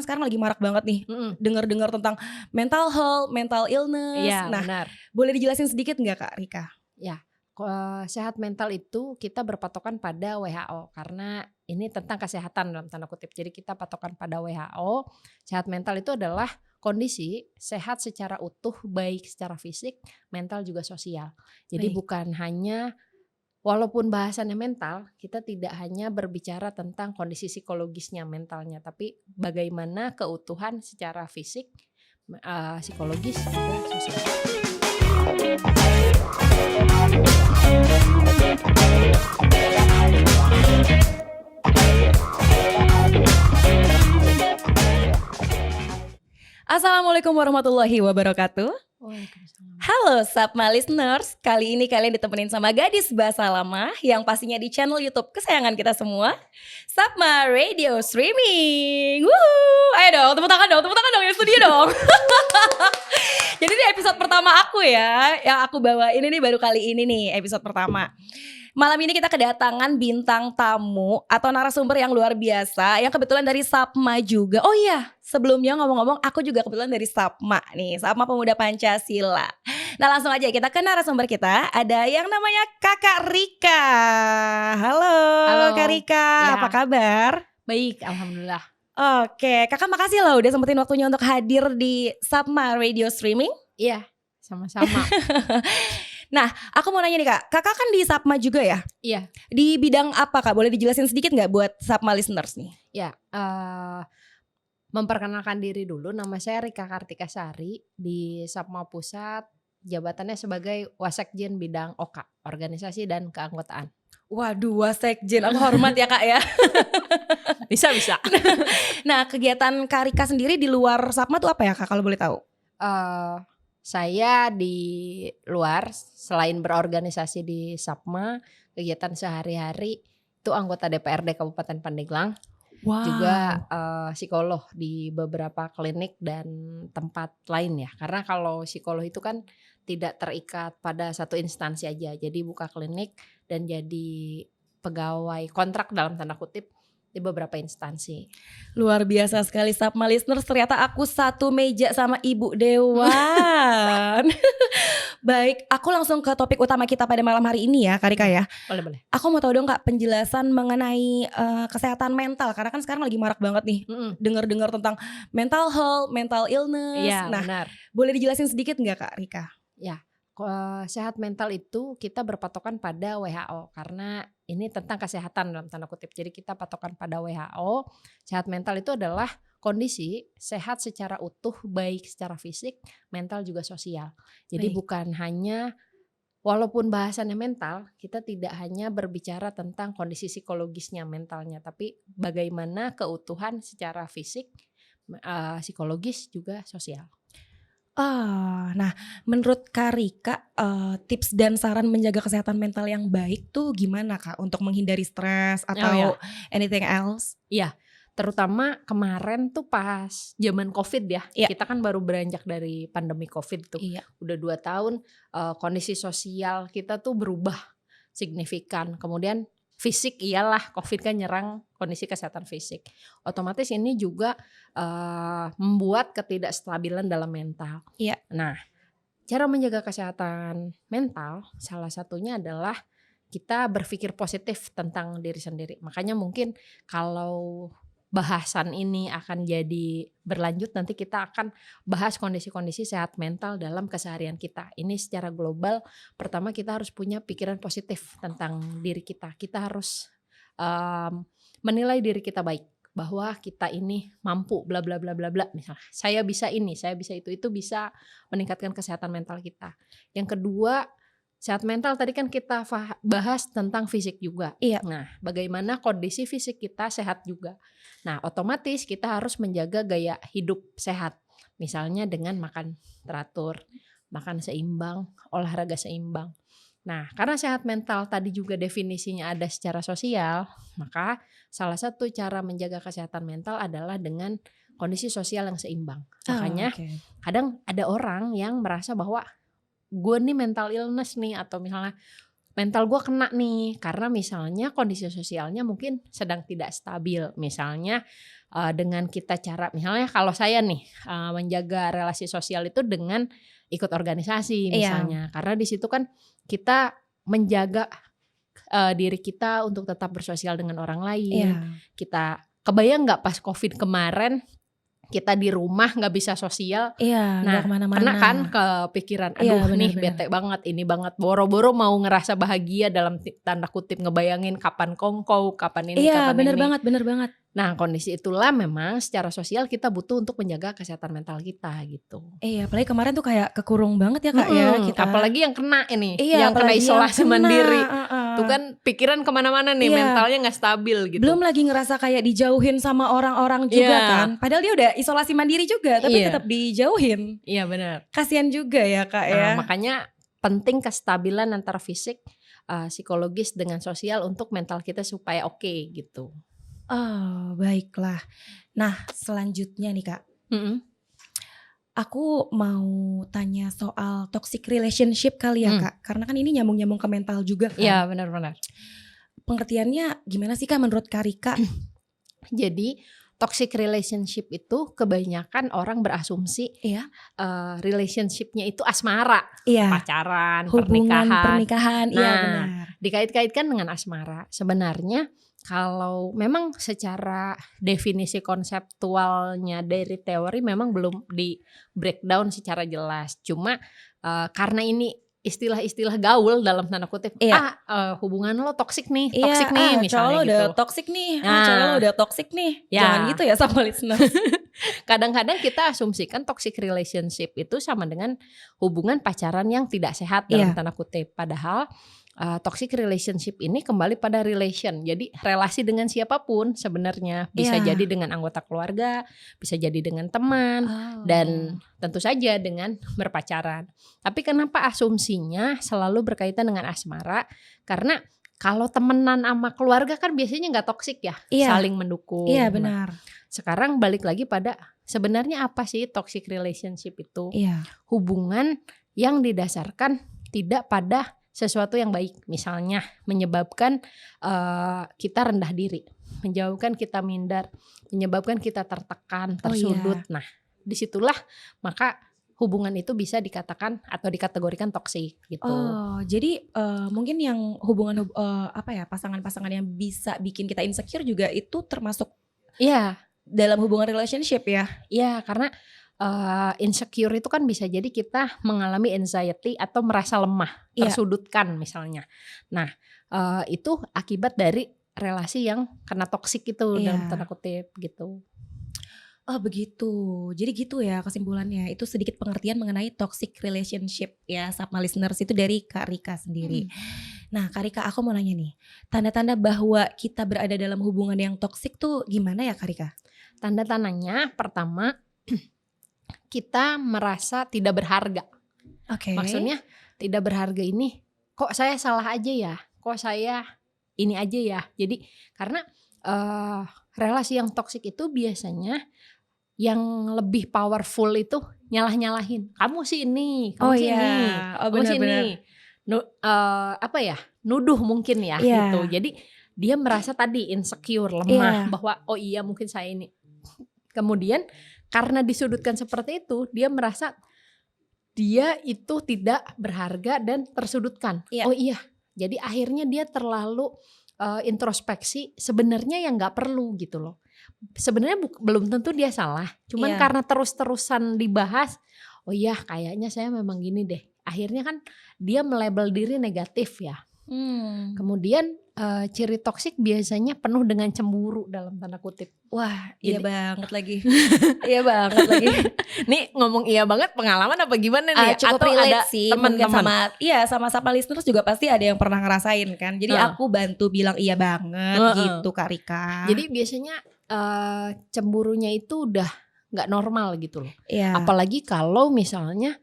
kan sekarang lagi marak banget nih Mhm. dengar-dengar tentang mental health, mental illness. Iya, Nah, benar. boleh dijelasin sedikit nggak Kak Rika? Ya, sehat mental itu kita berpatokan pada WHO karena ini tentang kesehatan dalam tanda kutip. Jadi kita patokan pada WHO. Sehat mental itu adalah kondisi sehat secara utuh, baik secara fisik, mental juga sosial. Jadi Baik. bukan hanya walaupun bahasannya mental, kita tidak hanya berbicara tentang kondisi psikologisnya, mentalnya, tapi bagaimana keutuhan secara fisik, psikologis juga sosial. Assalamualaikum warahmatullahi wabarakatuh. Waalaikumsalam. Halo Sapma listeners, kali ini kalian ditemenin sama gadis bahasa lama yang pastinya di channel YouTube kesayangan kita semua, Sapma Radio Streaming. Wuhu, ayo dong, tepuk tangan dong ya studio dong. Jadi ini episode pertama aku ya, yang aku bawa ini nih baru kali ini nih episode pertama. Malam ini kita kedatangan bintang tamu atau narasumber yang luar biasa yang kebetulan dari Sapma juga. Oh iya, sebelumnya ngomong-ngomong aku juga kebetulan dari Sapma nih, Sapma Pemuda Pancasila. Nah langsung aja kita ke narasumber kita. Ada yang namanya Kakak Rika. Halo, Halo. Kak Rika, Ya. apa kabar? Baik, alhamdulillah. Oke, kakak makasih loh udah sempetin waktunya untuk hadir di Sapma Radio Streaming. Iya, sama-sama. Nah, aku mau nanya nih Kak, kakak kan di Sapma juga ya? Iya. Di bidang apa Kak? Boleh dijelasin sedikit gak buat Sapma listeners nih? Ya, memperkenalkan diri dulu. Nama saya Rika Kartika Sari di Sapma Pusat. Jabatannya sebagai Wasekjen bidang OKA, organisasi dan keanggotaan. Waduh, Wasekjen, aku hormat ya Kak ya. Bisa. Nah, kegiatan Kak Rika sendiri di luar Sapma tuh apa ya Kak kalau boleh tahu? Saya di luar selain berorganisasi di Sapma, kegiatan sehari-hari itu anggota DPRD Kabupaten Pandeglang. Wow. Juga psikolog di beberapa klinik dan tempat lain ya. Karena kalau psikolog itu kan tidak terikat pada satu instansi aja. Jadi buka klinik dan jadi pegawai kontrak dalam tanda kutip di beberapa instansi. Luar biasa sekali Sapma listeners, ternyata aku satu meja sama Ibu Dewan. Baik, aku langsung ke topik utama kita pada malam hari ini ya Kak Rika ya. Boleh. Aku mau tahu dong Kak penjelasan mengenai kesehatan mental, karena kan sekarang lagi marak banget nih dengar-dengar tentang mental health, mental illness. Iya, Nah, benar. boleh dijelasin sedikit nggak Kak Rika? Ya, sehat mental itu kita berpatokan pada WHO karena ini tentang kesehatan dalam tanda kutip. Jadi kita patokan pada WHO. Sehat mental itu adalah kondisi sehat secara utuh, baik secara fisik, mental juga sosial. Jadi Baik. bukan hanya walaupun bahasannya mental, kita tidak hanya berbicara tentang kondisi psikologisnya, mentalnya, tapi bagaimana keutuhan secara fisik, psikologis juga sosial. Nah menurut Kak Rika tips dan saran menjaga kesehatan mental yang baik tuh gimana Kak untuk menghindari stres atau anything else? Iya, terutama kemarin tuh pas zaman COVID ya. Iya. Kita kan baru beranjak dari pandemi COVID tuh. Iya. Udah 2 tahun kondisi sosial kita tuh berubah signifikan. Kemudian fisik iyalah COVID kan nyerang kondisi kesehatan fisik. Otomatis ini juga membuat ketidakstabilan dalam mental. Iya. Nah, cara menjaga kesehatan mental salah satunya adalah kita berpikir positif tentang diri sendiri. Makanya mungkin kalau bahasan ini akan jadi berlanjut, nanti kita akan bahas kondisi-kondisi sehat mental dalam keseharian kita. Ini secara global, pertama kita harus punya pikiran positif tentang diri kita. Kita harus menilai diri kita baik, bahwa kita ini mampu bla bla bla bla bla. Misalnya saya bisa ini, saya bisa itu bisa meningkatkan kesehatan mental kita. Yang kedua, sehat mental tadi kan kita bahas tentang fisik juga. Iya. Nah, bagaimana kondisi fisik kita sehat juga. Nah, otomatis kita harus menjaga gaya hidup sehat. Misalnya dengan makan teratur, makan seimbang, olahraga seimbang. Nah, karena sehat mental tadi juga definisinya ada secara sosial, maka salah satu cara menjaga kesehatan mental adalah dengan kondisi sosial yang seimbang. Makanya kadang ada orang yang merasa bahwa gue nih mental illness nih, atau misalnya mental gue kena nih karena misalnya kondisi sosialnya mungkin sedang tidak stabil. Misalnya dengan kita misalnya kalau saya nih menjaga relasi sosial itu dengan ikut organisasi misalnya. Karena di situ kan kita menjaga diri kita untuk tetap bersosial dengan orang lain. Kita kebayang nggak pas COVID kemarin kita di rumah nggak bisa sosial, nggak kemana-mana. Kena kan kepikiran, aduh nih bete banget, ini banget, boro-boro mau ngerasa bahagia dalam tanda kutip ngebayangin kapan kongkow, kapan ini, kapan bener ini. Bener banget. Nah kondisi itulah memang secara sosial kita butuh untuk menjaga kesehatan mental kita gitu. Apalagi kemarin tuh kayak kekurung banget ya Kak ya kita. Apalagi yang kena ini, yang kena isolasi mandiri. Tuh kan pikiran kemana-mana nih, mentalnya gak stabil gitu. Belum lagi ngerasa kayak dijauhin sama orang-orang juga kan. Padahal dia udah isolasi mandiri juga tapi tetap dijauhin. Iya benar. Kasian juga ya Kak ya. Makanya penting kestabilan antara fisik, psikologis dengan sosial untuk mental kita supaya oke gitu. Oh baiklah. Nah selanjutnya nih Kak, aku mau tanya soal toxic relationship kali ya Kak. Karena kan ini nyambung-nyambung ke mental juga kan. Iya benar-benar. Pengertiannya gimana sih Kak menurut Kak Rika? Jadi toxic relationship itu kebanyakan orang berasumsi relationshipnya itu asmara, pacaran, hubungan pernikahan. Iya benar. Dikait-kaitkan dengan asmara. Sebenarnya kalau memang secara definisi konseptualnya dari teori memang belum di breakdown secara jelas. Cuma karena ini istilah-istilah gaul dalam tanda kutip, hubungan lo toksik nih misalnya cowok lo gitu. udah toksik nih, cewek lo udah toksik nih. Jangan gitu ya sama listeners. Kadang-kadang kita asumsikan toxic relationship itu sama dengan hubungan pacaran yang tidak sehat dalam tanda kutip. Padahal toxic relationship ini kembali pada relation. Jadi relasi dengan siapapun sebenarnya. Bisa jadi dengan anggota keluarga, bisa jadi dengan teman, dan tentu saja dengan berpacaran. Tapi kenapa asumsinya selalu berkaitan dengan asmara? Karena kalau temenan sama keluarga kan biasanya gak toxic ya, saling mendukung. Iya benar. Sekarang balik lagi pada sebenarnya apa sih toxic relationship itu? Hubungan yang didasarkan tidak pada sesuatu yang baik, misalnya menyebabkan kita rendah diri, menyebabkan kita minder, menyebabkan kita tertekan, tersudut. Nah, disitulah maka hubungan itu bisa dikatakan atau dikategorikan toksik gitu. Oh, jadi mungkin yang hubungan pasangan-pasangan yang bisa bikin kita insecure juga itu termasuk dalam hubungan relationship ya? Iya, karena insecure itu kan bisa jadi kita mengalami anxiety atau merasa lemah, tersudutkan misalnya. Nah itu akibat dari relasi yang kena toksik itu dalam tanda kutip gitu. Oh begitu, jadi gitu ya kesimpulannya. Itu sedikit pengertian mengenai toxic relationship ya sama listeners itu dari Kak Rika sendiri. Nah Kak Rika, aku mau nanya nih, tanda-tanda bahwa kita berada dalam hubungan yang toksik tuh gimana ya Kak Rika? Tanda-tandanya pertama, kita merasa tidak berharga. Maksudnya tidak berharga ini, kok saya salah aja ya, kok saya ini aja ya. Jadi karena relasi yang toksik itu biasanya yang lebih powerful itu nyalah-nyalahin. Kamu sih ini, kamu sih ini, kamu sih ini. Nuduh mungkin ya gitu. Jadi dia merasa tadi insecure, lemah bahwa oh iya mungkin saya ini. Kemudian karena disudutkan seperti itu, dia merasa dia itu tidak berharga dan tersudutkan. Oh iya, jadi akhirnya dia terlalu introspeksi sebenarnya yang nggak perlu gitu loh. Sebenarnya belum tentu dia salah, cuman karena terus-terusan dibahas, oh iya kayaknya saya memang gini deh. Akhirnya kan dia melabel diri negatif ya. Kemudian ciri toksik biasanya penuh dengan cemburu dalam tanda kutip. Wah, iya banget lagi. Iya banget lagi. Nih ngomong iya banget pengalaman apa gimana nih? Cukup atau relate ada sih teman-teman sama listeners juga pasti ada yang pernah ngerasain kan. Jadi aku bantu bilang iya banget gitu Kak Rika. Jadi biasanya cemburunya itu udah gak normal gitu loh. Apalagi kalau misalnya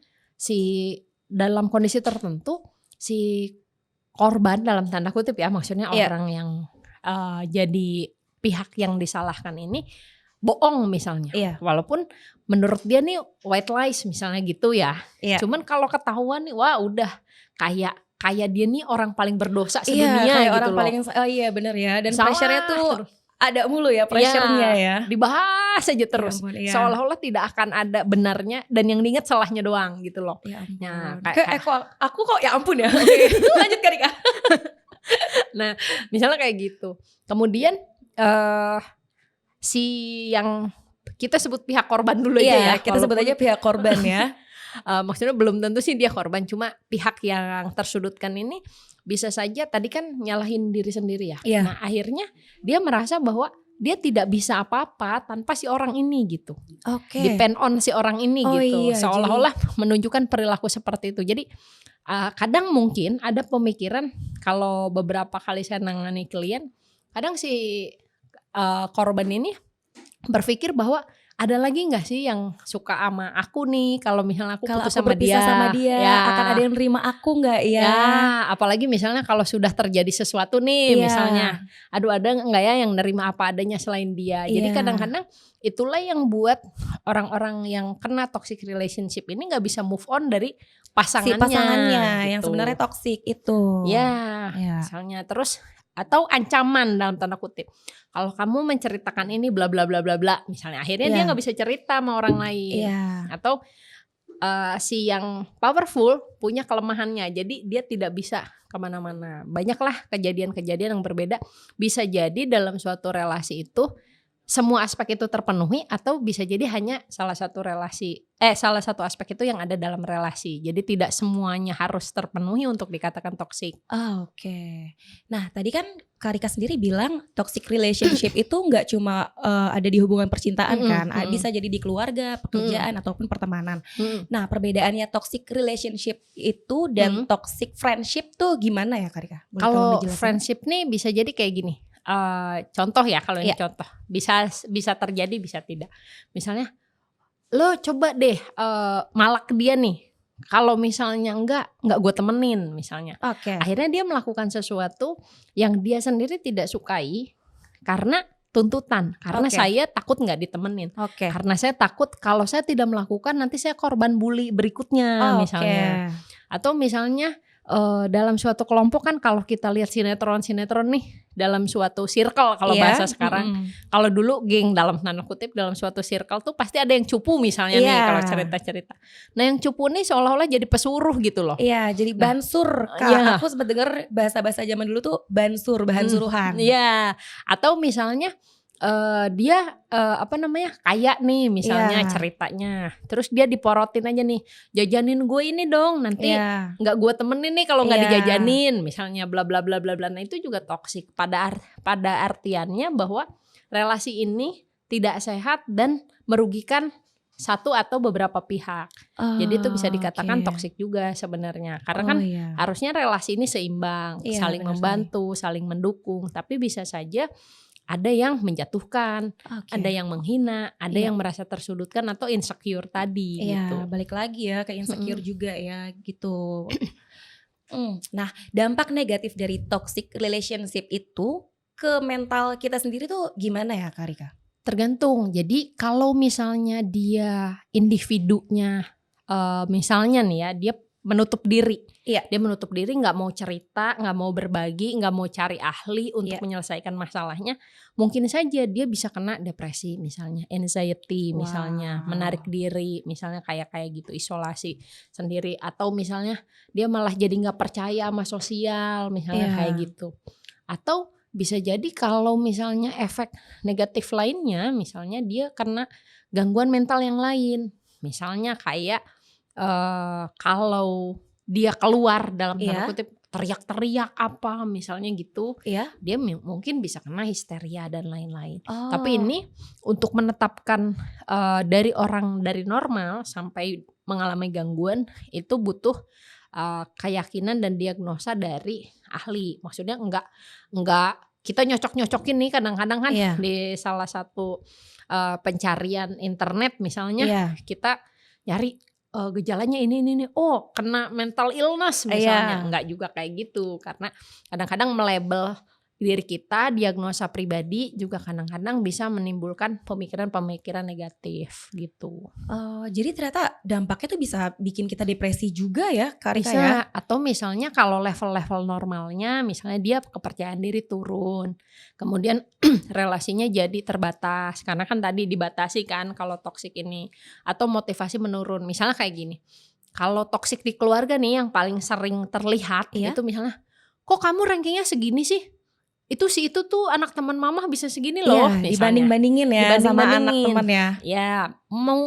dalam kondisi tertentu si korban dalam tanda kutip ya, maksudnya orang yang jadi pihak yang disalahkan ini bohong misalnya. Walaupun menurut dia nih white lies misalnya gitu ya. Cuman kalau ketahuan nih wah udah kayak kayak dia nih orang paling berdosa Iya, sedunia kayak gitu orang loh. paling iya bener ya. Dan Salah pressure-nya tuh terus. ada mulu ya pressure-nya ya. Dibahas aja Ya terus. ampun, iya. Seolah-olah tidak akan ada benarnya dan yang diingat salahnya doang gitu loh. Ya ampun. Nah, aku kok ya ampun ya. Oke, lanjut Kak Rika. Nah, misalnya kayak gitu. Kemudian si yang kita sebut pihak korban dulu aja ya. Kita sebut aja pihak korban ya. Maksudnya belum tentu sih dia korban, cuma pihak yang tersudutkan ini bisa saja tadi kan nyalahin diri sendiri ya. Iya. Nah, akhirnya dia merasa bahwa dia tidak bisa apa-apa tanpa si orang ini gitu. Oke. Depend on si orang ini gitu. Iya, Seolah-olah menunjukkan perilaku seperti itu. Jadi kadang mungkin ada pemikiran kalau beberapa kali saya nangani klien, kadang si korban ini berpikir bahwa ada lagi nggak sih yang suka sama aku nih kalau misalnya aku Kalau putus aku sama berpisah sama dia, ya. akan ada yang nerima aku nggak ya? Ya, apalagi misalnya kalau sudah terjadi sesuatu nih, Iya. misalnya, aduh ada nggak ya yang nerima apa adanya selain dia. Jadi Iya. kadang-kadang itulah yang buat orang-orang yang kena toxic relationship ini nggak bisa move on dari Si pasangannya. pasangannya yang gitu. sebenarnya toksik itu. Ya, Ya. misalnya terus atau ancaman dalam tanda kutip. Kalau kamu menceritakan ini bla bla bla bla bla, misalnya akhirnya dia Iya. nggak bisa cerita sama orang lain. Iya. Atau si yang powerful punya kelemahannya, jadi dia tidak bisa kemana-mana. Banyaklah kejadian-kejadian yang berbeda. Bisa jadi dalam suatu relasi itu semua aspek itu terpenuhi atau bisa jadi hanya salah satu aspek itu yang ada dalam relasi. Jadi tidak semuanya harus terpenuhi untuk dikatakan toksik. Oke. Nah tadi kan Kak Rika sendiri bilang toxic relationship itu nggak cuma ada di hubungan percintaan kan, bisa jadi di keluarga, pekerjaan ataupun pertemanan. Nah perbedaannya toxic relationship itu dan toxic friendship tuh gimana ya Kak Rika? Boleh Kalau tolong dijelasin? friendship nih bisa jadi kayak gini. Contoh ya, kalau ini contoh bisa terjadi bisa tidak. Misalnya lo coba deh malak dia nih. Kalau misalnya enggak gue temenin misalnya. Oke. Akhirnya dia melakukan sesuatu yang dia sendiri tidak sukai karena tuntutan. Karena saya takut nggak ditemenin. Oke. Karena saya takut kalau saya tidak melakukan nanti saya korban bully berikutnya misalnya. Atau misalnya dalam suatu kelompok kan kalau kita lihat sinetron nih dalam suatu circle kalau bahasa sekarang. Kalau dulu geng dalam tanda kutip dalam suatu circle tuh pasti ada yang cupu misalnya nih kalau cerita-cerita. Nah yang cupu nih seolah-olah jadi pesuruh gitu loh. Iya jadi bansur Kak. Aku sempat denger bahasa-bahasa zaman dulu tuh bansur, bahan suruhan. Iya. Atau misalnya dia kaya nih misalnya ceritanya, terus dia diporotin aja nih, jajanin gue ini dong nanti nggak gue temenin nih kalau nggak dijajanin misalnya bla bla bla bla bla. Nah itu juga toksik pada artiannya bahwa relasi ini tidak sehat dan merugikan satu atau beberapa pihak. Jadi itu bisa dikatakan toksik juga sebenarnya karena kan harusnya relasi ini seimbang, saling membantu, saling mendukung, tapi bisa saja ada yang menjatuhkan, ada yang menghina, ada yang merasa tersudutkan atau insecure tadi gitu. Balik lagi ya ke insecure juga ya gitu. Nah, dampak negatif dari toxic relationship itu ke mental kita sendiri tuh gimana ya Kak Rika? Tergantung. Jadi kalau misalnya dia individunya misalnya nih ya, dia menutup diri. Dia menutup diri, nggak mau cerita, nggak mau berbagi, nggak mau cari ahli untuk menyelesaikan masalahnya. Mungkin saja dia bisa kena depresi misalnya, anxiety misalnya, menarik diri misalnya kayak gitu, isolasi sendiri. Atau misalnya dia malah jadi nggak percaya sama sosial misalnya kayak gitu. Atau bisa jadi kalau misalnya efek negatif lainnya, misalnya dia kena gangguan mental yang lain. Misalnya kayak kalau dia keluar dalam tanda kutip teriak-teriak apa misalnya gitu, dia mungkin bisa kena histeria dan lain-lain. Tapi ini untuk menetapkan dari orang dari normal sampai mengalami gangguan itu butuh keyakinan dan diagnosa dari ahli. Maksudnya enggak kita nyocok-nyocokin nih kadang-kadang kan di salah satu pencarian internet misalnya kita nyari gejalanya ini, kena mental illness misalnya. Enggak juga kayak gitu, karena kadang-kadang melabel diri kita, diagnosa pribadi juga kadang-kadang bisa menimbulkan pemikiran-pemikiran negatif gitu. Jadi ternyata dampaknya tuh bisa bikin kita depresi juga ya Kak Rika ya? Bisa, atau misalnya kalau level-level normalnya misalnya dia kepercayaan diri turun, kemudian relasinya jadi terbatas karena kan tadi dibatasi kan kalau toksik ini, atau motivasi menurun. Misalnya kayak gini, kalau toksik di keluarga nih yang paling sering terlihat Iya. itu misalnya, "Kok kamu rankingnya segini sih? Itu si itu tuh anak teman mama bisa segini loh," Iya, misalnya. dibanding-bandingin ya sama anak Dibanding-bandingin. teman ya? Ya,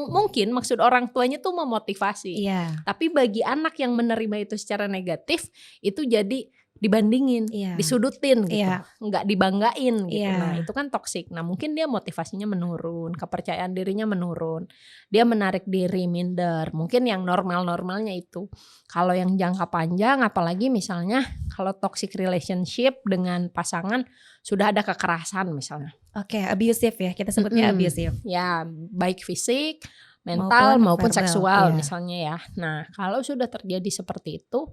mungkin maksud orang tuanya tuh memotivasi. Iya. Tapi bagi anak yang menerima itu secara negatif, itu jadi dibandingin, Iya. disudutin gitu, Iya. nggak dibanggain gitu. Iya. Nah itu kan toksik. Nah mungkin dia motivasinya menurun, kepercayaan dirinya menurun, dia menarik diri, minder. Mungkin yang normal-normalnya itu. Kalau yang jangka panjang, apalagi misalnya kalau toxic relationship dengan pasangan sudah ada kekerasan misalnya. Oke, abusive ya, kita sebutnya abusive. Ya, baik fisik, mental maupun verbal, seksual iya. misalnya ya. Nah, kalau sudah terjadi seperti itu,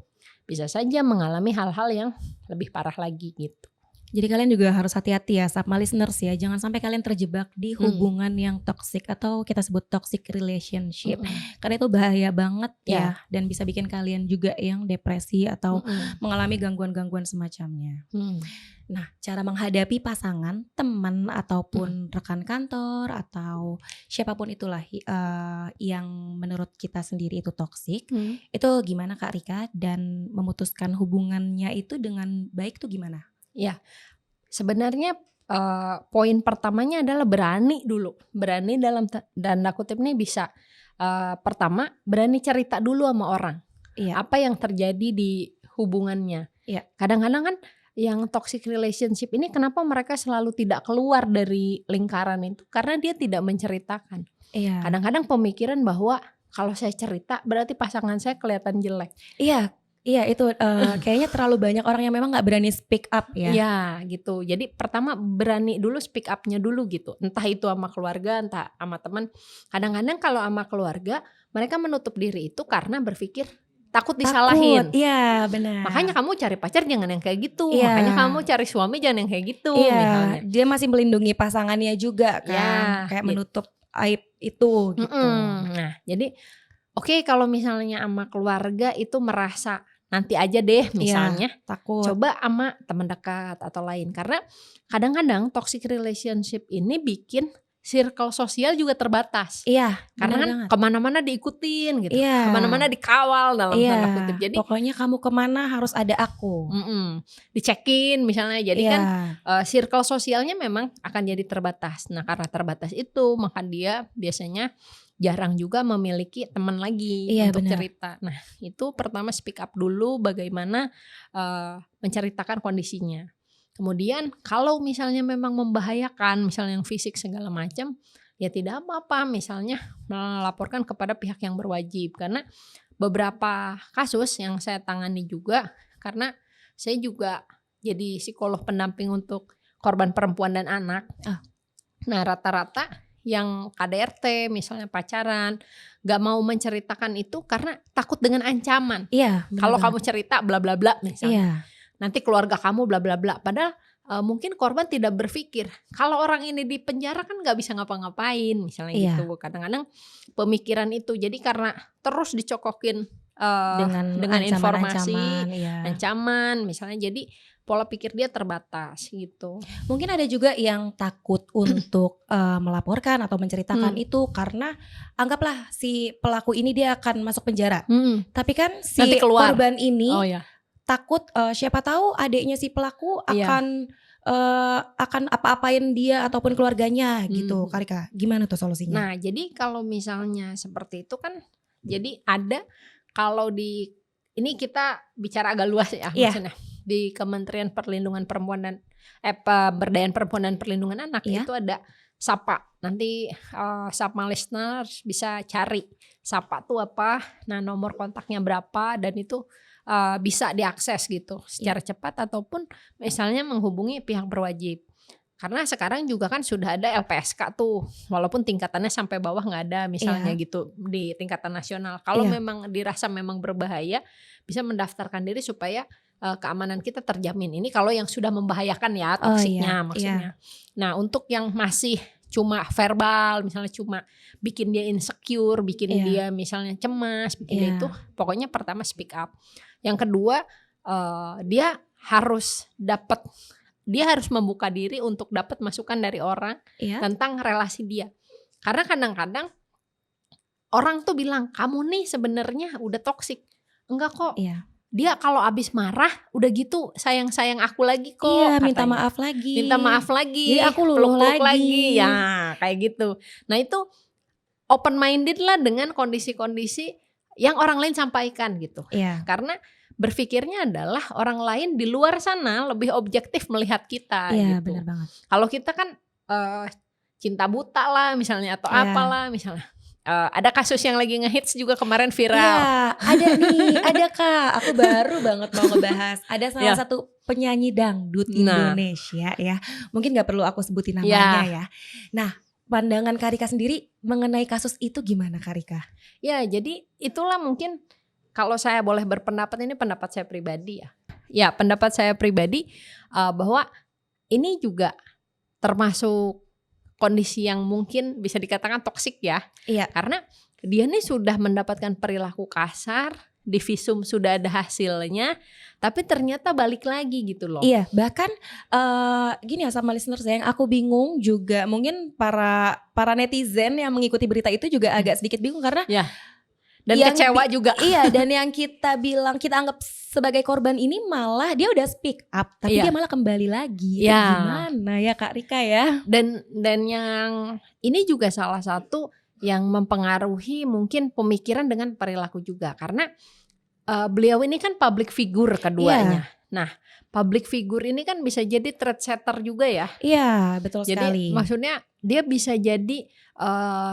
bisa saja mengalami hal-hal yang lebih parah lagi gitu. Jadi kalian juga harus hati-hati ya sama listeners ya, jangan sampai kalian terjebak di hubungan yang toxic atau kita sebut toxic relationship. Karena itu bahaya banget ya, dan bisa bikin kalian juga yang depresi atau mengalami gangguan-gangguan semacamnya. Nah, cara menghadapi pasangan, teman ataupun rekan kantor atau siapapun itulah yang menurut kita sendiri itu toksik, itu gimana Kak Rika? Dan memutuskan hubungannya itu dengan baik tuh gimana? Ya, sebenarnya poin pertamanya adalah berani dulu. Berani dalam tanda kutip nih bisa pertama berani cerita dulu sama orang. Iya. Apa yang terjadi di hubungannya. Iya. Kadang-kadang kan yang toxic relationship ini kenapa mereka selalu tidak keluar dari lingkaran itu karena dia tidak menceritakan. Iya. Kadang-kadang pemikiran bahwa kalau saya cerita berarti pasangan saya kelihatan jelek. Iya. Iya itu kayaknya terlalu banyak orang yang memang gak berani speak up ya. Iya gitu. Jadi pertama berani dulu speak up-nya dulu gitu. Entah itu sama keluarga, entah sama teman. Kadang-kadang kalau sama keluarga mereka menutup diri itu karena berpikir takut disalahin. Iya benar. Makanya kamu cari pacar jangan yang kayak gitu. Iya. Makanya kamu cari suami jangan yang kayak gitu. Iya. Misalnya. Dia masih melindungi pasangannya juga kan. Ya, kayak gitu. menutup aib itu gitu. Nah jadi oke, kalau misalnya sama keluarga itu merasa nanti aja deh misalnya. Iya, takut. Coba sama teman dekat atau lain. Karena kadang-kadang toxic relationship ini bikin circle sosial juga terbatas. Iya, karena kan banget. kemana-mana diikutin gitu. Iya. Kemana-mana dikawal dalam tanda kutip. Jadi pokoknya kamu kemana harus ada aku. Dicekin misalnya. Jadi kan circle sosialnya memang akan jadi terbatas. Nah karena terbatas itu maka dia biasanya jarang juga memiliki teman lagi untuk cerita. Nah itu pertama speak up dulu bagaimana menceritakan kondisinya. Kemudian kalau misalnya memang membahayakan, misalnya yang fisik segala macam, ya tidak apa-apa misalnya melaporkan kepada pihak yang berwajib. Karena beberapa kasus yang saya tangani juga, karena saya juga jadi psikolog pendamping untuk korban perempuan dan anak. Nah rata-rata yang KDRT misalnya pacaran gak mau menceritakan itu karena takut dengan ancaman. Iya. Kalau kamu cerita bla bla bla misalnya. Iya. Nanti keluarga kamu bla bla bla. Padahal mungkin korban tidak berpikir kalau orang ini di penjara kan nggak bisa ngapa-ngapain misalnya gitu. Kadang-kadang pemikiran itu jadi karena terus dicokokin dengan informasi, ancaman misalnya. Jadi pola pikir dia terbatas gitu. Mungkin ada juga yang takut untuk melaporkan atau menceritakan itu karena anggaplah si pelaku ini dia akan masuk penjara. Tapi kan si korban ini takut siapa tahu adiknya si pelaku akan apa-apain dia ataupun keluarganya gitu. Karika, gimana tuh solusinya? Nah jadi kalau misalnya seperti itu kan jadi ada kalau di ini kita bicara agak luas ya maksudnya. Di Kementerian Perlindungan Perempuan dan Pemberdayaan Perempuan dan Perlindungan Anak itu ada SAPA. Nanti SAPA listeners bisa cari SAPA tuh apa, nah nomor kontaknya berapa dan itu bisa diakses gitu secara cepat ataupun misalnya menghubungi pihak berwajib. Karena sekarang juga kan sudah ada LPSK tuh, walaupun tingkatannya sampai bawah nggak ada misalnya gitu di tingkatan nasional. Kalau memang dirasa memang berbahaya, bisa mendaftarkan diri supaya keamanan kita terjamin. Ini kalau yang sudah membahayakan ya Oh toksiknya iya, maksudnya. Nah untuk yang masih cuma verbal, misalnya cuma bikin dia insecure, bikin Iya. dia misalnya cemas, bikin dia Iya. itu, pokoknya pertama speak up. Yang kedua dia harus membuka diri untuk dapat masukan dari orang Iya. tentang relasi dia. Karena kadang-kadang orang tuh bilang kamu nih sebenarnya udah toksik. Enggak kok. Iya. Dia kalau abis marah udah gitu sayang-sayang aku lagi kok. Iya, minta katanya. maaf lagi. Minta maaf lagi. Jadi aku luluh peluk-peluk lagi. Ya kayak gitu. Nah itu open minded lah dengan kondisi-kondisi yang orang lain sampaikan gitu. Iya. Karena berpikirnya adalah orang lain di luar sana lebih objektif melihat kita Iya, gitu. benar banget. Kalau kita kan cinta buta lah misalnya atau Iya. apalah misalnya. Ada kasus yang lagi ngehits juga kemarin viral. Iya, ada Kak. Aku baru banget mau ngebahas. Ada salah satu penyanyi dangdut Indonesia ya. Mungkin gak perlu aku sebutin namanya ya. Nah, pandangan Kak Rika sendiri mengenai kasus itu gimana Kak Rika? Ya, jadi itulah mungkin kalau saya boleh berpendapat, ini pendapat saya pribadi ya. Ya, pendapat saya pribadi bahwa ini juga termasuk kondisi yang mungkin bisa dikatakan toksik ya. Iya. Karena dia nih sudah mendapatkan perilaku kasar, di visum sudah ada hasilnya, tapi ternyata balik lagi gitu loh. Iya, bahkan gini ya sama listeners yang aku bingung juga, mungkin para netizen yang mengikuti berita itu juga agak sedikit bingung karena ya. Dan kecewa juga. Iya, dan yang kita bilang kita anggap sebagai korban ini malah dia udah speak up, tapi dia malah kembali lagi. Iya. Gimana ya Kak Rika ya? Dan yang ini juga salah satu yang mempengaruhi mungkin pemikiran dengan perilaku juga. Karena beliau ini kan public figure keduanya. Nah, public figure ini kan bisa jadi trendsetter juga ya. Iya, betul sekali. Jadi maksudnya dia bisa jadi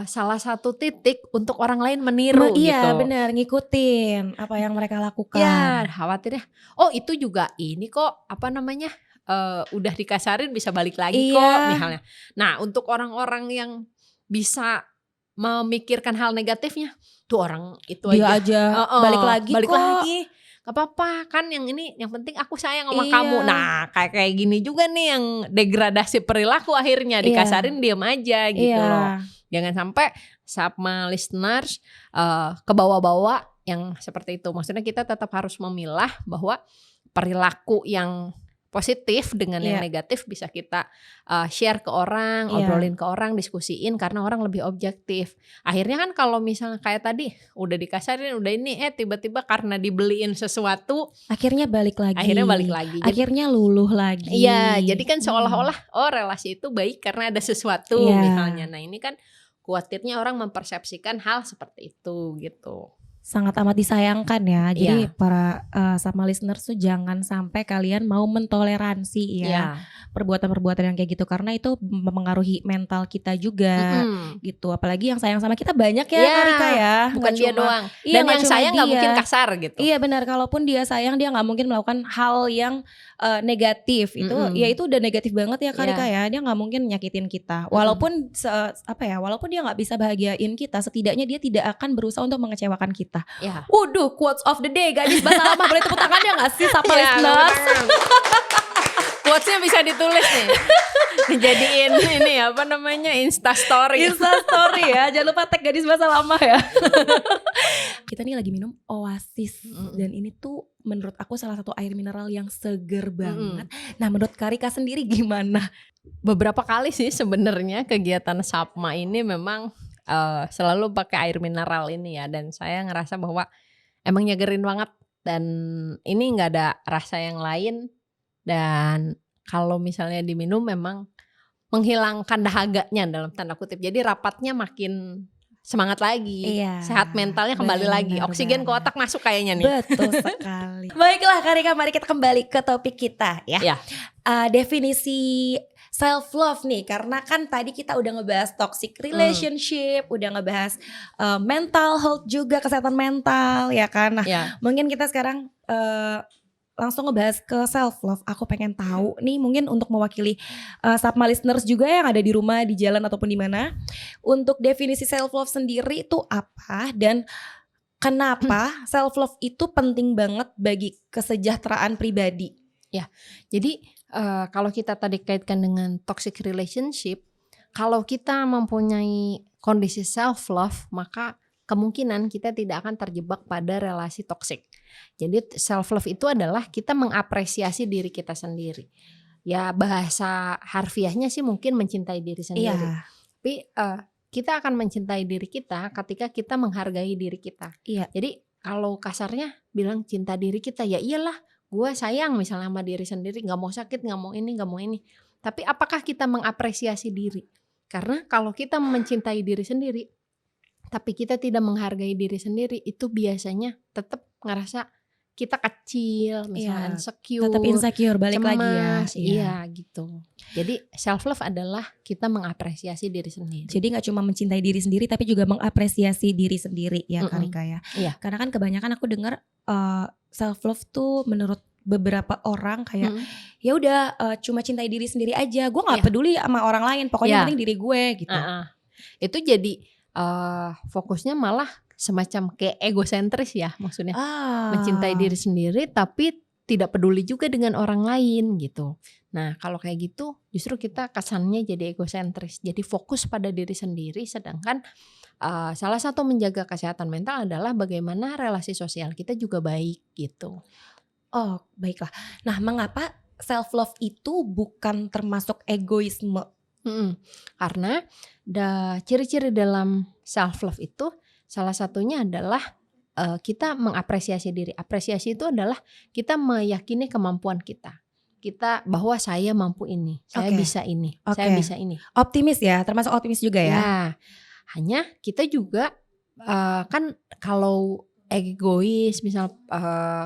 salah satu titik untuk orang lain meniru gitu. Iya benar, ngikutin apa yang mereka lakukan. Ya khawatirnya, oh itu juga ini kok apa namanya udah dikasarin bisa balik lagi kok misalnya. Nah untuk orang-orang yang bisa memikirkan hal negatifnya, tuh orang itu dia aja balik lagi gak apa-apa kan, yang ini yang penting aku sayang sama kamu. Nah kayak gini juga nih yang degradasi perilaku akhirnya dikasarin diam aja gitu loh. Jangan sampai sama listeners kebawa-bawa yang seperti itu. Maksudnya kita tetap harus memilah bahwa perilaku yang positif dengan yang negatif bisa kita share ke orang, obrolin ke orang, diskusiin karena orang lebih objektif. Akhirnya kan kalau misalnya kayak tadi udah dikasarin, udah ini tiba-tiba karena dibeliin sesuatu akhirnya balik lagi. Akhirnya luluh lagi. Iya, jadi kan seolah-olah relasi itu baik karena ada sesuatu misalnya. Nah, ini kan khawatirnya orang mempersepsikan hal seperti itu gitu. Sangat amat disayangkan ya. Jadi para sama listeners tuh jangan sampai kalian mau mentoleransi perbuatan-perbuatan yang kayak gitu, karena itu mempengaruhi mental kita juga gitu. Apalagi yang sayang sama kita banyak ya Kak Rika ya. Bukan dia doang. Dan yang sayang gak mungkin kasar gitu. Iya benar, kalaupun dia sayang dia gak mungkin melakukan hal yang negatif. Itu ya itu udah negatif banget ya Kak Rika ya. Dia gak mungkin nyakitin kita. Walaupun walaupun dia gak bisa bahagiain kita, setidaknya dia tidak akan berusaha untuk mengecewakan kita. Waduh, quotes of the day, gadis bahasa lama, boleh tepuk tangannya gak sih sama listeners? Quotesnya bisa ditulis nih, dijadiin ini apa namanya Instastory ya. Jangan lupa tag gadis bahasa lama ya. Kita nih lagi minum Oasis dan ini tuh menurut aku salah satu air mineral yang seger banget. Nah menurut Kak Rika sendiri gimana? Beberapa kali sih sebenarnya kegiatan Sapma ini memang selalu pakai air mineral ini ya, dan saya ngerasa bahwa emang nyegerin banget dan ini nggak ada rasa yang lain, dan kalau misalnya diminum memang menghilangkan dahaganya dalam tanda kutip, jadi rapatnya makin semangat lagi, sehat mentalnya kembali lagi, oksigen ke otak masuk kayaknya nih. Betul sekali. Baiklah Kak Rika, mari kita kembali ke topik kita ya. Definisi self love nih, karena kan tadi kita udah ngebahas toxic relationship, udah ngebahas mental health juga, kesehatan mental ya kan. Nah, mungkin kita sekarang langsung ngebahas ke self love. Aku pengen tahu nih, mungkin untuk mewakili Sapma listeners juga yang ada di rumah, di jalan ataupun di mana, untuk definisi self love sendiri itu apa, dan kenapa self love itu penting banget bagi kesejahteraan pribadi? Jadi kalau kita tadi kaitkan dengan toxic relationship, kalau kita mempunyai kondisi self love, maka kemungkinan kita tidak akan terjebak pada relasi toksik. Jadi self love itu adalah kita mengapresiasi diri kita sendiri. Ya bahasa harfiahnya sih mungkin mencintai diri sendiri. Iya. Tapi kita akan mencintai diri kita ketika kita menghargai diri kita. Iya. Jadi kalau kasarnya bilang cinta diri kita, ya iyalah gue sayang misalnya sama diri sendiri, gak mau sakit, gak mau ini. Tapi apakah kita mengapresiasi diri? Karena kalau kita mencintai diri sendiri, tapi kita tidak menghargai diri sendiri, itu biasanya tetap ngerasa kita kecil, misalnya insecure, Tetap insecure balik cemas, lagi ya. iya gitu. Jadi self love adalah kita mengapresiasi diri sendiri. Jadi gak cuma mencintai diri sendiri tapi juga mengapresiasi diri sendiri ya Kak Rika ya. Iya. Karena kan kebanyakan aku dengar self love tuh menurut beberapa orang kayak ya udah cuma cintai diri sendiri aja. Gue nggak peduli sama orang lain. Pokoknya yang penting diri gue gitu. Itu jadi fokusnya malah semacam kayak egosentris ya, maksudnya mencintai diri sendiri tapi tidak peduli juga dengan orang lain gitu. Nah kalau kayak gitu justru kita kesannya jadi egosentris, jadi fokus pada diri sendiri. Sedangkan salah satu menjaga kesehatan mental adalah bagaimana relasi sosial kita juga baik gitu. Oh baiklah. Nah mengapa self love itu bukan termasuk egoisme? Karena ciri-ciri dalam self love itu salah satunya adalah kita mengapresiasi diri. Apresiasi itu adalah kita meyakini kemampuan kita. Kita bahwa saya mampu ini, saya bisa ini, saya bisa ini. Optimis ya, termasuk optimis juga ya. Ya, hanya kita juga kan kalau egois misal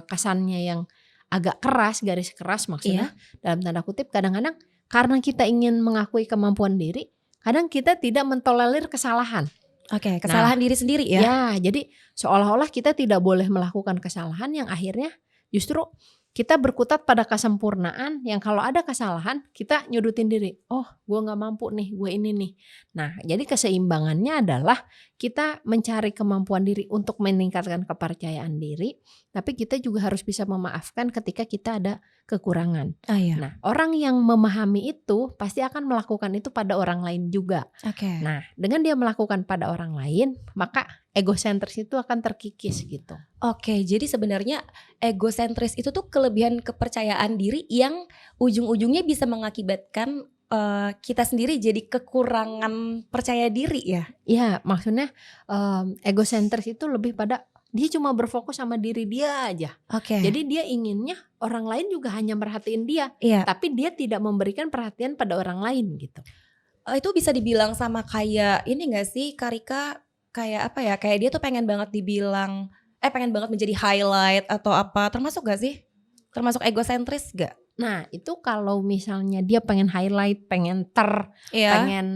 kesannya yang agak keras, garis keras maksudnya dalam tanda kutip, kadang-kadang karena kita ingin mengakui kemampuan diri, kadang kita tidak mentolerir kesalahan. Kesalahan diri sendiri ya. Ya, jadi seolah-olah kita tidak boleh melakukan kesalahan yang akhirnya justru kita berkutat pada kesempurnaan yang kalau ada kesalahan kita nyudutin diri. Oh, gue gak mampu nih, gue ini nih. Nah, jadi keseimbangannya adalah kita mencari kemampuan diri untuk meningkatkan kepercayaan diri, tapi kita juga harus bisa memaafkan ketika kita ada kekurangan. Nah, orang yang memahami itu pasti akan melakukan itu pada orang lain juga. Nah, dengan dia melakukan pada orang lain, maka egosentris itu akan terkikis gitu. Jadi sebenarnya egosentris itu tuh kelebihan kepercayaan diri yang ujung-ujungnya bisa mengakibatkan kita sendiri jadi kekurangan percaya diri ya. Iya, maksudnya egosentris itu lebih pada dia cuma berfokus sama diri dia aja. Jadi dia inginnya orang lain juga hanya merhatiin dia, tapi dia tidak memberikan perhatian pada orang lain gitu. Itu bisa dibilang sama kayak ini gak sih Kak Rika, kayak apa ya, kayak dia tuh pengen banget dibilang pengen banget menjadi highlight atau apa, termasuk gak sih? Termasuk egosentris gak? Nah itu kalau misalnya dia pengen highlight, pengen pengen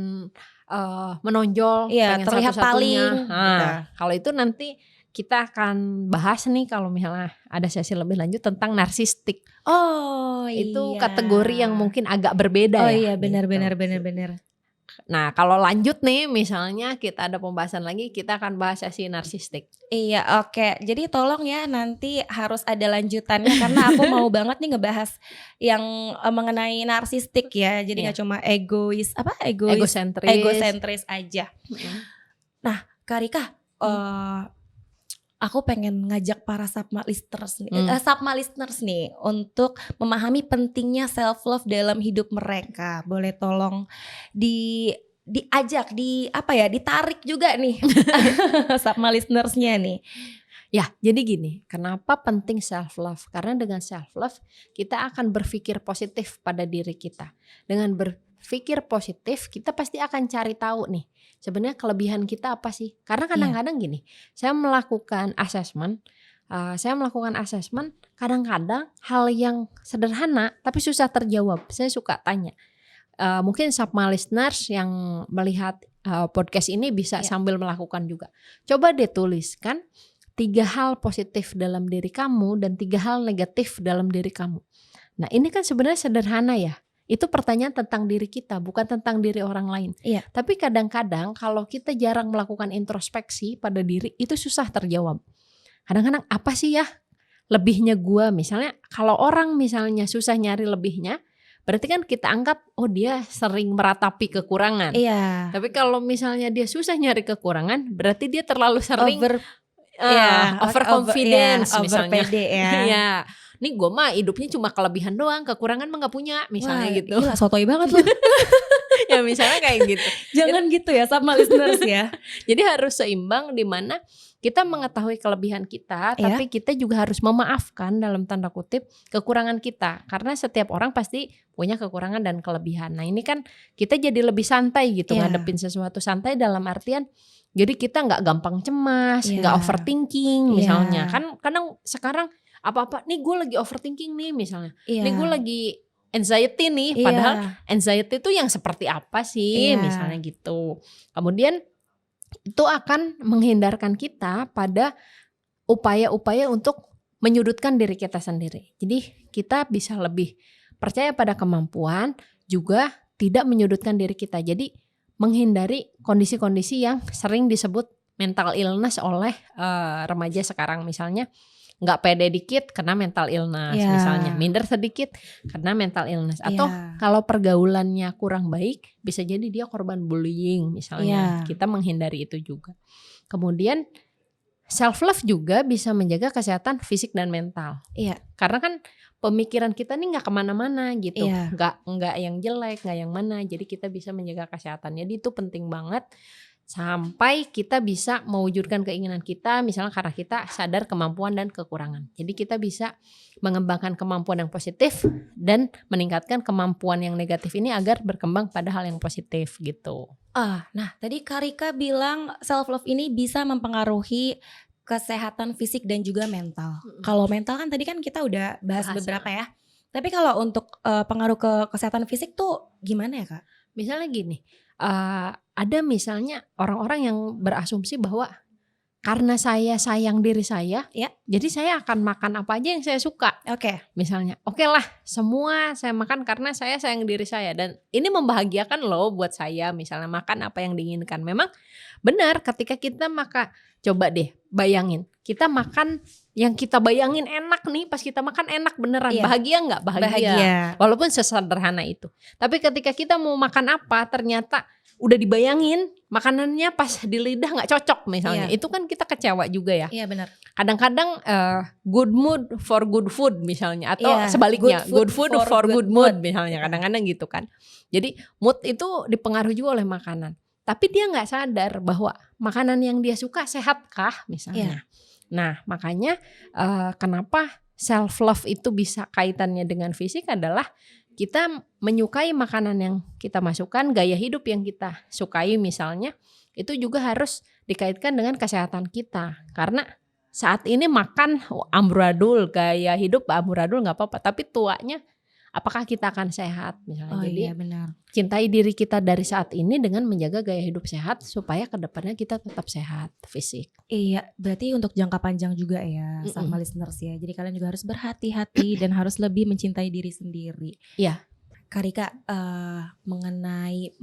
menonjol, pengen terlihat paling. Nah, kalau itu nanti kita akan bahas nih kalau misalnya ada sesi lebih lanjut tentang narsistik. Itu kategori yang mungkin agak berbeda ya. Benar. Nah kalau lanjut nih misalnya kita ada pembahasan lagi, kita akan bahas sesi narsistik. Jadi tolong ya nanti harus ada lanjutannya karena aku mau banget nih ngebahas yang mengenai narsistik ya. Jadi gak cuma egosentris aja. Nah Kak Rika, aku pengen ngajak para Sapma listeners nih untuk memahami pentingnya self love dalam hidup mereka. Boleh tolong ditarik juga nih Sapma listenersnya nih. Ya, jadi gini, kenapa penting self love? Karena dengan self love kita akan berpikir positif pada diri kita. Dengan berpikir positif kita pasti akan cari tahu nih sebenarnya kelebihan kita apa sih? Karena kadang-kadang gini, saya melakukan assessment, kadang-kadang hal yang sederhana tapi susah terjawab. Saya suka tanya, mungkin Sapma listeners yang melihat podcast ini bisa sambil melakukan juga. Coba deh tuliskan 3 hal positif dalam diri kamu dan 3 hal negatif dalam diri kamu. Nah ini kan sebenarnya sederhana ya. Itu pertanyaan tentang diri kita, bukan tentang diri orang lain. Tapi kadang-kadang kalau kita jarang melakukan introspeksi pada diri, itu susah terjawab. kadang-kadang apa sih ya lebihnya gue. Misalnya kalau orang misalnya susah nyari lebihnya, berarti kan kita anggap oh dia sering meratapi kekurangan. Iya. Tapi kalau misalnya dia susah nyari kekurangan, berarti dia terlalu sering overconfidence over misalnya. pede ya. Iya. Nih gue mah hidupnya cuma kelebihan doang, kekurangan mah gak punya misalnya. Wah, gitu. Gila sotoy banget lu. Ya misalnya kayak gitu. Jangan gitu ya sama listeners ya. Jadi harus seimbang, di mana kita mengetahui kelebihan kita, Iya. tapi kita juga harus memaafkan dalam tanda kutip kekurangan kita. Karena setiap orang pasti punya kekurangan dan kelebihan. Nah ini kan kita jadi lebih santai gitu, Iya. ngadepin sesuatu santai dalam artian jadi kita nggak gampang cemas, Iya. nggak overthinking misalnya. Iya. Kan kadang sekarang apa-apa nih gue lagi overthinking nih misalnya. Iya. Nih gue lagi anxiety nih, Iya. padahal anxiety itu yang seperti apa sih Iya. misalnya gitu. Kemudian itu akan menghindarkan kita pada upaya-upaya untuk menyudutkan diri kita sendiri. Jadi kita bisa lebih percaya pada kemampuan, juga tidak menyudutkan diri kita. Jadi menghindari kondisi-kondisi yang sering disebut mental illness oleh remaja sekarang. Misalnya nggak pede dikit kena mental illness, Iya. misalnya minder sedikit kena mental illness, atau Iya. kalau pergaulannya kurang baik bisa jadi dia korban bullying misalnya. Iya. Kita menghindari itu juga. Kemudian self love juga bisa menjaga kesehatan fisik dan mental. Iya. Karena kan pemikiran kita nih nggak kemana-mana gitu, Iya. nggak yang jelek, nggak yang mana. Jadi kita bisa menjaga kesehatan. Jadi itu penting banget sampai kita bisa mewujudkan keinginan kita, misalnya karena kita sadar kemampuan dan kekurangan. Jadi kita bisa mengembangkan kemampuan yang positif dan meningkatkan kemampuan yang negatif ini agar berkembang pada hal yang positif gitu. Nah tadi Karika bilang self love ini bisa mempengaruhi kesehatan fisik dan juga mental. Kalau mental kan tadi kan kita udah bahas beberapa ya. Tapi kalau untuk pengaruh ke kesehatan fisik tuh gimana ya Kak? Misalnya gini, ada misalnya orang-orang yang berasumsi bahwa karena saya sayang diri saya, ya, jadi saya akan makan apa aja yang saya suka. Oke. Misalnya, oke lah, semua saya makan karena saya sayang diri saya, dan ini membahagiakan loh buat saya. Misalnya makan apa yang diinginkan. Memang benar, ketika kita makan, coba deh bayangin, kita makan yang kita bayangin enak nih, pas kita makan enak beneran. Iya. Bahagia nggak? Bahagia. Walaupun sesederhana itu. Tapi ketika kita mau makan apa, ternyata udah dibayangin makanannya pas di lidah nggak cocok misalnya, Iya. itu kan kita kecewa juga ya. Iya benar. Kadang-kadang good mood for good food misalnya, atau Iya, sebaliknya good food for good mood misalnya. Iya. Kadang-kadang gitu kan. Jadi mood itu dipengaruhi juga oleh makanan. Tapi dia nggak sadar bahwa makanan yang dia suka sehatkah misalnya. Nah makanya kenapa self love itu bisa kaitannya dengan fisik adalah kita menyukai makanan yang kita masukkan, gaya hidup yang kita sukai misalnya, itu juga harus dikaitkan dengan kesehatan kita. Karena saat ini makan amburadul, gaya hidup amburadul nggak apa-apa, tapi tuanya apakah kita akan sehat misalnya. Jadi iya benar. cintai diri kita dari saat ini dengan menjaga gaya hidup sehat supaya kedepannya kita tetap sehat fisik. Iya, berarti untuk jangka panjang juga ya sama listeners ya. Jadi kalian juga harus berhati-hati dan harus lebih mencintai diri sendiri. Iya. Karika mengenai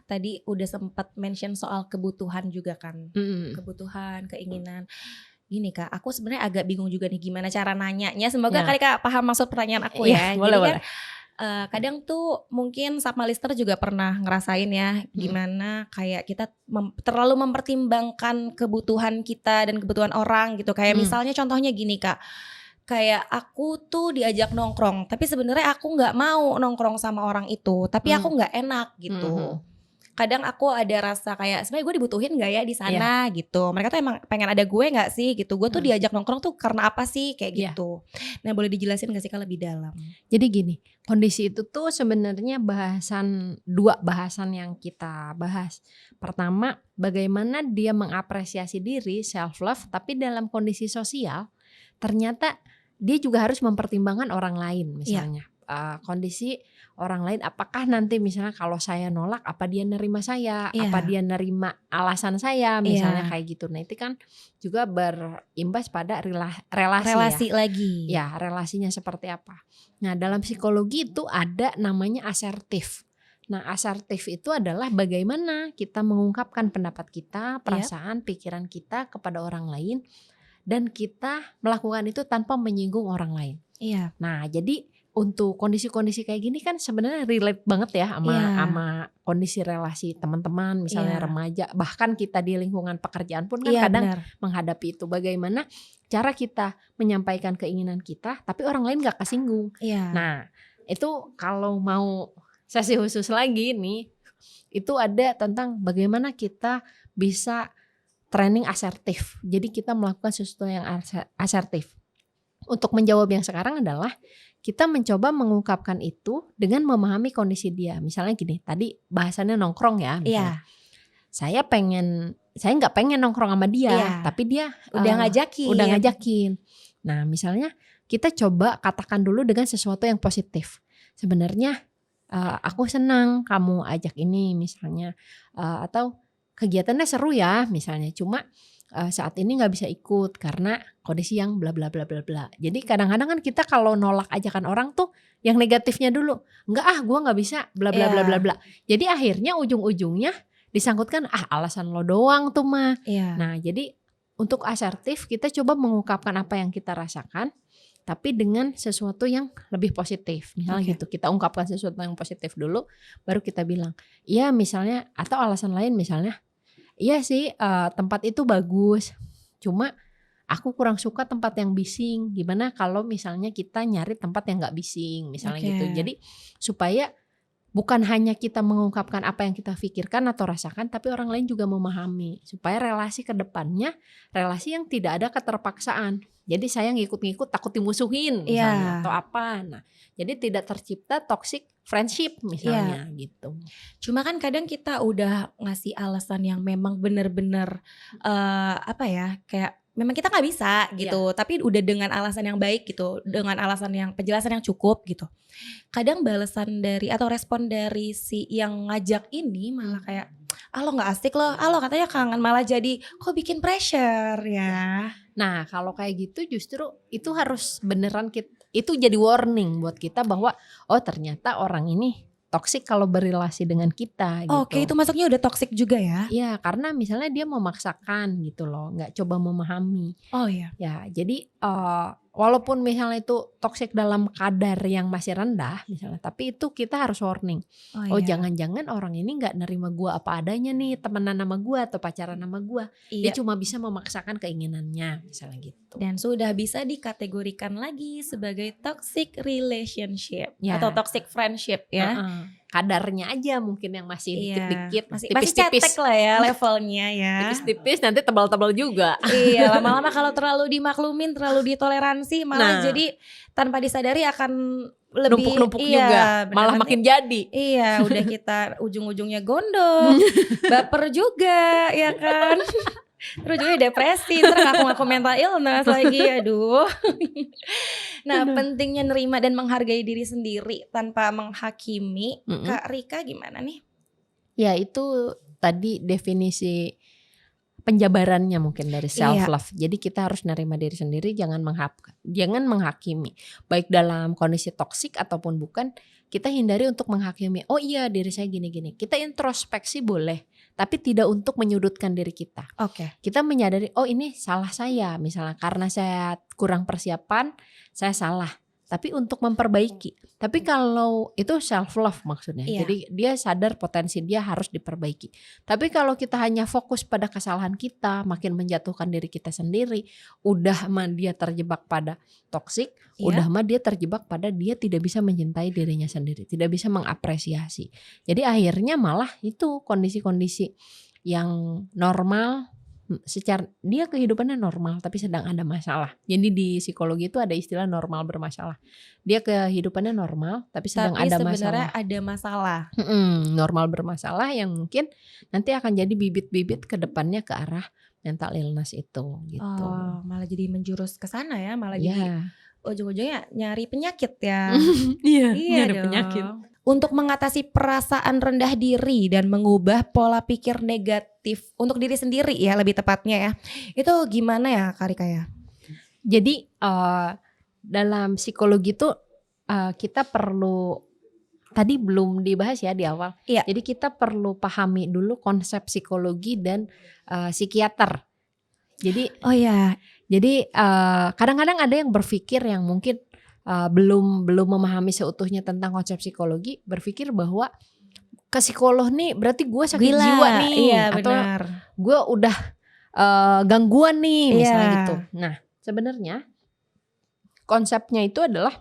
tadi udah sempat mention soal kebutuhan juga kan. Kebutuhan, keinginan. Gini Kak, aku sebenarnya agak bingung juga nih gimana cara nanyanya. Semoga Karika paham maksud pertanyaan aku ya. Boleh, jadi boleh. Kan kadang tuh mungkin sama listener juga pernah ngerasain ya gimana kayak kita terlalu mempertimbangkan kebutuhan kita dan kebutuhan orang gitu. Kayak misalnya contohnya gini Kak, kayak aku tuh diajak nongkrong tapi sebenarnya aku nggak mau nongkrong sama orang itu, tapi aku nggak enak gitu. Kadang aku ada rasa kayak sebenarnya gue dibutuhin gak ya di sana gitu. Mereka tuh emang pengen ada gue gak sih gitu. Gue tuh diajak nongkrong tuh karena apa sih kayak gitu. Nah boleh dijelasin gak sih Kak lebih dalam? Jadi gini, kondisi itu tuh sebenarnya dua bahasan yang kita bahas. Pertama, bagaimana dia mengapresiasi diri, self love, tapi dalam kondisi sosial ternyata dia juga harus mempertimbangkan orang lain misalnya. Kondisi orang lain, apakah nanti misalnya kalau saya nolak apa dia nerima saya, apa dia nerima alasan saya misalnya kayak gitu. Nah itu kan juga berimbas pada relasi lagi. Ya, relasinya seperti apa. Nah dalam psikologi itu ada namanya asertif. Nah asertif itu adalah bagaimana kita mengungkapkan pendapat kita, perasaan, pikiran kita kepada orang lain dan kita melakukan itu tanpa menyinggung orang lain. Iya. Nah, jadi untuk kondisi-kondisi kayak gini kan sebenarnya relate banget ya sama Iya. kondisi relasi teman-teman, misalnya Iya. remaja, bahkan kita di lingkungan pekerjaan pun kan Iya, kadang benar. menghadapi itu. Bagaimana cara kita menyampaikan keinginan kita, tapi orang lain gak kesinggung. Iya. Nah, itu kalau mau sesi khusus lagi nih, itu ada tentang bagaimana kita bisa training asertif. Jadi kita melakukan sesuatu yang asertif. Untuk menjawab yang sekarang adalah kita mencoba mengungkapkan itu dengan memahami kondisi dia. Misalnya gini, tadi bahasannya nongkrong ya. Iya. Saya nggak pengen nongkrong sama dia, Iya. tapi dia Udah ngajakin. Udah ngajakin. Nah, misalnya kita coba katakan dulu dengan sesuatu yang positif. Sebenarnya aku senang kamu ajak ini misalnya, atau kegiatannya seru ya misalnya, cuma saat ini nggak bisa ikut karena kondisi yang bla bla bla bla bla. Jadi kadang-kadang kan kita kalau nolak ajakan orang tuh yang negatifnya dulu, enggak gue nggak bisa bla bla bla bla bla. Jadi akhirnya ujung-ujungnya disangkutkan alasan lo doang tuh mah. Iya. Nah, jadi untuk asertif kita coba mengungkapkan apa yang kita rasakan, tapi dengan sesuatu yang lebih positif. Misalnya gitu, kita ungkapkan sesuatu yang positif dulu, baru kita bilang, iya misalnya, atau alasan lain misalnya, iya sih tempat itu bagus, cuma aku kurang suka tempat yang bising. Gimana kalau misalnya kita nyari tempat yang gak bising, misalnya gitu. Jadi supaya bukan hanya kita mengungkapkan apa yang kita pikirkan atau rasakan, tapi orang lain juga memahami. Supaya relasi ke depannya, relasi yang tidak ada keterpaksaan. Jadi saya ngikut-ngikut takut dimusuhin misalnya, atau apa. Nah, jadi tidak tercipta toxic friendship misalnya gitu. Cuma kan kadang kita udah ngasih alasan yang memang benar-benar kayak memang kita nggak bisa gitu, tapi udah dengan alasan yang baik gitu, dengan alasan yang penjelasan yang cukup gitu. Kadang balasan dari atau respon dari si yang ngajak ini malah kayak, lo nggak asik loh, lo katanya kangen, malah jadi kok bikin pressure ya. Nah, kalau kayak gitu justru itu harus beneran itu jadi warning buat kita bahwa ternyata orang ini toksik kalau berrelasi dengan kita gitu. Oke, itu masuknya udah toksik juga ya? Iya, karena misalnya dia memaksakan gitu loh, nggak coba memahami. Oh iya. Ya, jadi walaupun misalnya itu toksik dalam kadar yang masih rendah misalnya, tapi itu kita harus warning. Jangan-jangan orang ini nggak nerima gua apa adanya nih, temenan sama gua atau pacaran sama gua. Dia cuma bisa memaksakan keinginannya misalnya gitu. Dan sudah bisa dikategorikan lagi sebagai toxic relationship atau toxic friendship ya. Kadarnya aja mungkin yang masih dikit-dikit, masih tipis-tipis cetek lah ya levelnya ya. Tipis-tipis nanti tebal-tebal juga. Iya, lama-lama kalau terlalu dimaklumin, terlalu ditoleransi malah jadi tanpa disadari akan lebih numpuk-numpuk juga, malah makin jadi. Iya, udah kita ujung-ujungnya gondok, baper juga ya kan. Terus juga depresi, terus ngaku-ngaku mental illness lagi, aduh. Nah, pentingnya nerima dan menghargai diri sendiri tanpa menghakimi. Kak Rika gimana nih? Ya itu tadi definisi penjabarannya mungkin dari self love. Jadi kita harus nerima diri sendiri, jangan menghakimi. Baik dalam kondisi toksik ataupun bukan, kita hindari untuk menghakimi. Oh iya, diri saya gini-gini. Kita introspeksi boleh, tapi tidak untuk menyudutkan diri kita. Kita menyadari, ini salah saya misalnya karena saya kurang persiapan, saya salah. Tapi untuk memperbaiki. Tapi kalau itu self love maksudnya. Jadi dia sadar potensi dia harus diperbaiki. Tapi kalau kita hanya fokus pada kesalahan kita, makin menjatuhkan diri kita sendiri, udah mah dia terjebak pada toksik, udah mah dia terjebak pada dia tidak bisa mencintai dirinya sendiri, tidak bisa mengapresiasi. Jadi akhirnya malah itu kondisi-kondisi yang normal, secara dia kehidupannya normal tapi sedang ada masalah. Jadi di psikologi itu ada istilah normal bermasalah. Dia kehidupannya normal tapi sedang ada masalah. Sebenarnya ada masalah. Normal bermasalah yang mungkin nanti akan jadi bibit-bibit ke depannya ke arah mental illness itu gitu. Malah jadi menjurus ke sana ya, malah jadi ujung-ujungnya nyari penyakit ya. Iya, nyari penyakit. Untuk mengatasi perasaan rendah diri dan mengubah pola pikir negatif untuk diri sendiri ya lebih tepatnya ya. Itu gimana ya Kak Rika ya? Jadi dalam psikologi itu kita perlu, tadi belum dibahas ya di awal. Jadi kita perlu pahami dulu konsep psikologi dan psikiater. Jadi Jadi kadang-kadang ada yang berpikir yang mungkin belum memahami seutuhnya tentang konsep psikologi, berpikir bahwa ke psikolog nih berarti gue sakit Gila, jiwa nih, iya atau benar. gue udah gangguan nih, misalnya Iya. gitu. Nah, sebenarnya konsepnya itu adalah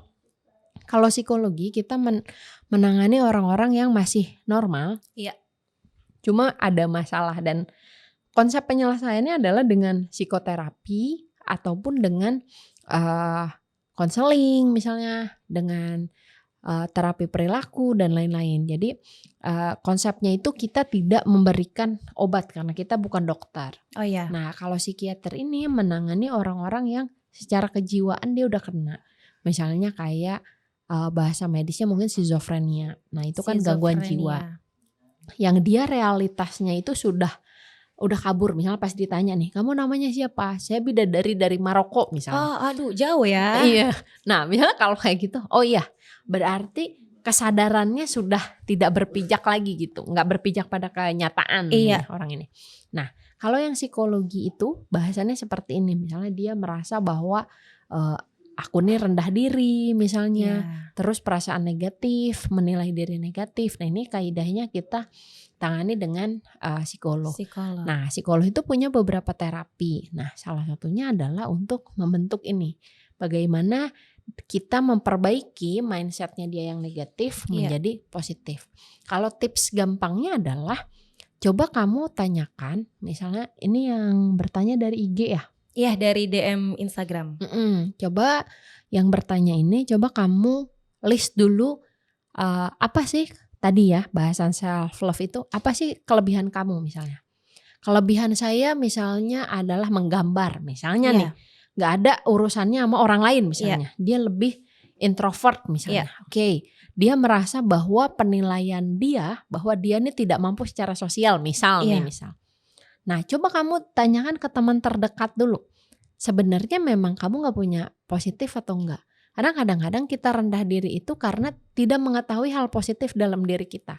kalau psikologi kita menangani orang-orang yang masih normal, Iya. cuma ada masalah, dan konsep penyelesaiannya adalah dengan psikoterapi ataupun dengan konseling misalnya, dengan terapi perilaku dan lain-lain. Jadi konsepnya itu kita tidak memberikan obat karena kita bukan dokter. Oh iya. Nah, kalau psikiater ini menangani orang-orang yang secara kejiwaan dia udah kena. Misalnya kayak bahasa medisnya mungkin skizofrenia. Nah, itu kan gangguan jiwa. Yang dia realitasnya itu udah kabur. Misalnya pas ditanya nih, kamu namanya siapa? Saya bidadari dari Maroko misalnya. Oh aduh jauh ya. Iya. Nah, misalnya kalau kayak gitu, oh iya, berarti kesadarannya sudah tidak berpijak lagi gitu, nggak berpijak pada kenyataan Iya. nih orang ini. Nah, kalau yang psikologi itu bahasannya seperti ini, misalnya dia merasa bahwa aku nih rendah diri misalnya, terus perasaan negatif, menilai diri negatif. Nah, ini kaidahnya kita tangani dengan psikolog. Nah, psikolog itu punya beberapa terapi. Nah, salah satunya adalah untuk membentuk ini, bagaimana kita memperbaiki mindsetnya dia yang negatif menjadi positif. Kalau tips gampangnya adalah coba kamu tanyakan, misalnya ini yang bertanya dari IG ya? Iya, dari DM Instagram. Coba yang bertanya ini, coba kamu list dulu apa sih tadi ya bahasan self love itu, apa sih kelebihan kamu misalnya? Kelebihan saya misalnya adalah menggambar misalnya nih, nggak ada urusannya sama orang lain misalnya, dia lebih introvert misalnya. Oke, dia merasa bahwa penilaian dia bahwa dia nih tidak mampu secara sosial misal. Nah, coba kamu tanyakan ke teman terdekat dulu. Sebenarnya memang kamu gak punya positif atau enggak? Karena kadang-kadang kita rendah diri itu karena tidak mengetahui hal positif dalam diri kita.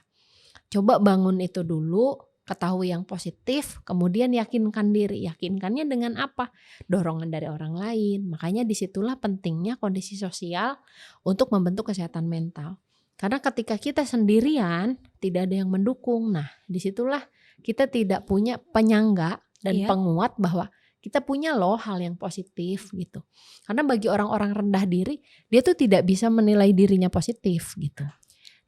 Coba bangun itu dulu, ketahui yang positif, kemudian yakinkan diri. Yakinkannya dengan apa? Dorongan dari orang lain. Makanya disitulah pentingnya kondisi sosial untuk membentuk kesehatan mental. Karena ketika kita sendirian, tidak ada yang mendukung. Nah, disitulah kita tidak punya penyangga dan penguat bahwa kita punya loh hal yang positif gitu. Karena bagi orang-orang rendah diri, dia tuh tidak bisa menilai dirinya positif gitu.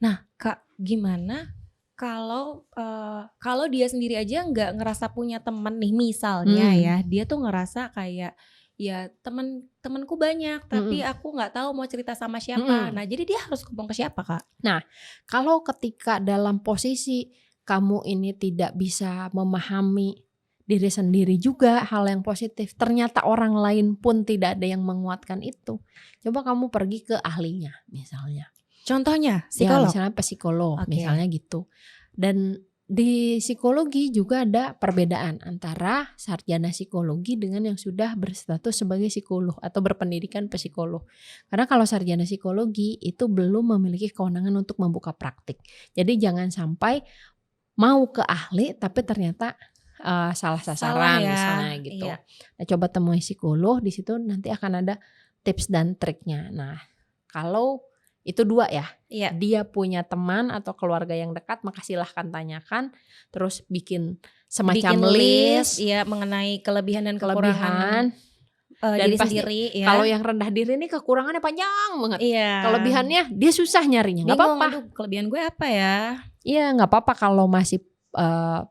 Nah, Kak, gimana kalau dia sendiri aja nggak ngerasa punya teman nih misalnya ya, dia tuh ngerasa kayak ya temanku banyak tapi aku nggak tahu mau cerita sama siapa. Nah, jadi dia harus ngomong ke siapa, Kak? Nah, kalau ketika dalam posisi kamu ini tidak bisa memahami diri sendiri juga hal yang positif, ternyata orang lain pun tidak ada yang menguatkan itu, coba kamu pergi ke ahlinya misalnya. Contohnya psikolog? Ya misalnya psikolog misalnya gitu. Dan di psikologi juga ada perbedaan antara sarjana psikologi dengan yang sudah berstatus sebagai psikolog atau berpendidikan psikolog. Karena kalau sarjana psikologi itu belum memiliki kewenangan untuk membuka praktik. Jadi jangan sampai mau ke ahli tapi ternyata salah sasaran misalnya gitu. Nah, coba temui psikolog, di situ nanti akan ada tips dan triknya. Nah, kalau itu dua ya, dia punya teman atau keluarga yang dekat, maka silahkan tanyakan, terus bikin semacam list mengenai kelebihan dan kekurangan diri sendiri. Kalau yang rendah diri ini kekurangannya panjang banget, kelebihannya dia susah nyarinya. Nggak apa-apa. Kelebihan gue apa ya? Iya, nggak apa-apa kalau masih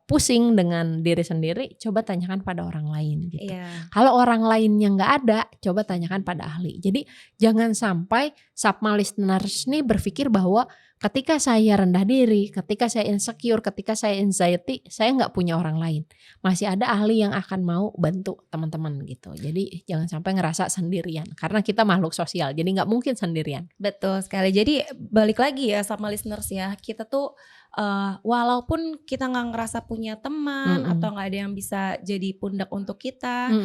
pusing dengan diri sendiri, coba tanyakan pada orang lain gitu. Kalau orang lainnya nggak ada, coba tanyakan pada ahli. Jadi jangan sampai Sapma listeners nih berpikir bahwa ketika saya rendah diri, ketika saya insecure, ketika saya anxiety, saya nggak punya orang lain. Masih ada ahli yang akan mau bantu teman-teman gitu. Jadi jangan sampai ngerasa sendirian, karena kita makhluk sosial, jadi nggak mungkin sendirian. Betul sekali. Jadi balik lagi ya sama listeners ya, kita tuh walaupun kita nggak ngerasa punya teman atau nggak ada yang bisa jadi pundak untuk kita,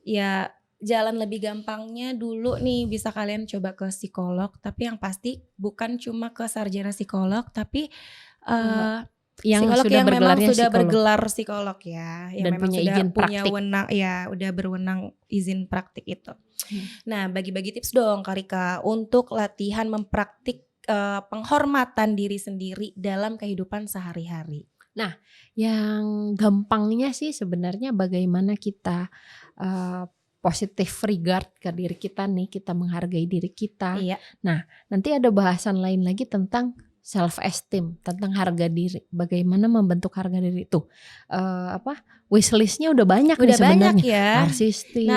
ya jalan lebih gampangnya dulu nih bisa kalian coba ke psikolog. Tapi yang pasti bukan cuma ke sarjana psikolog, tapi yang Psikolog sudah yang memang bergelarnya sudah psikolog bergelar psikolog ya, yang dan memang punya sudah izin punya praktik. wewenang ya, udah berwenang izin praktik itu. Nah, bagi-bagi tips dong Kak Rika untuk latihan mempraktik penghormatan diri sendiri dalam kehidupan sehari-hari. Nah, yang gampangnya sih sebenarnya bagaimana kita positive regard ke diri kita nih, kita menghargai diri kita. Iya. Nah, nanti ada bahasan lain lagi tentang self esteem, tentang harga diri. Bagaimana membentuk harga diri itu. Wishlistnya udah banyak nih Udah banyak sebenarnya. ya. Narsistik,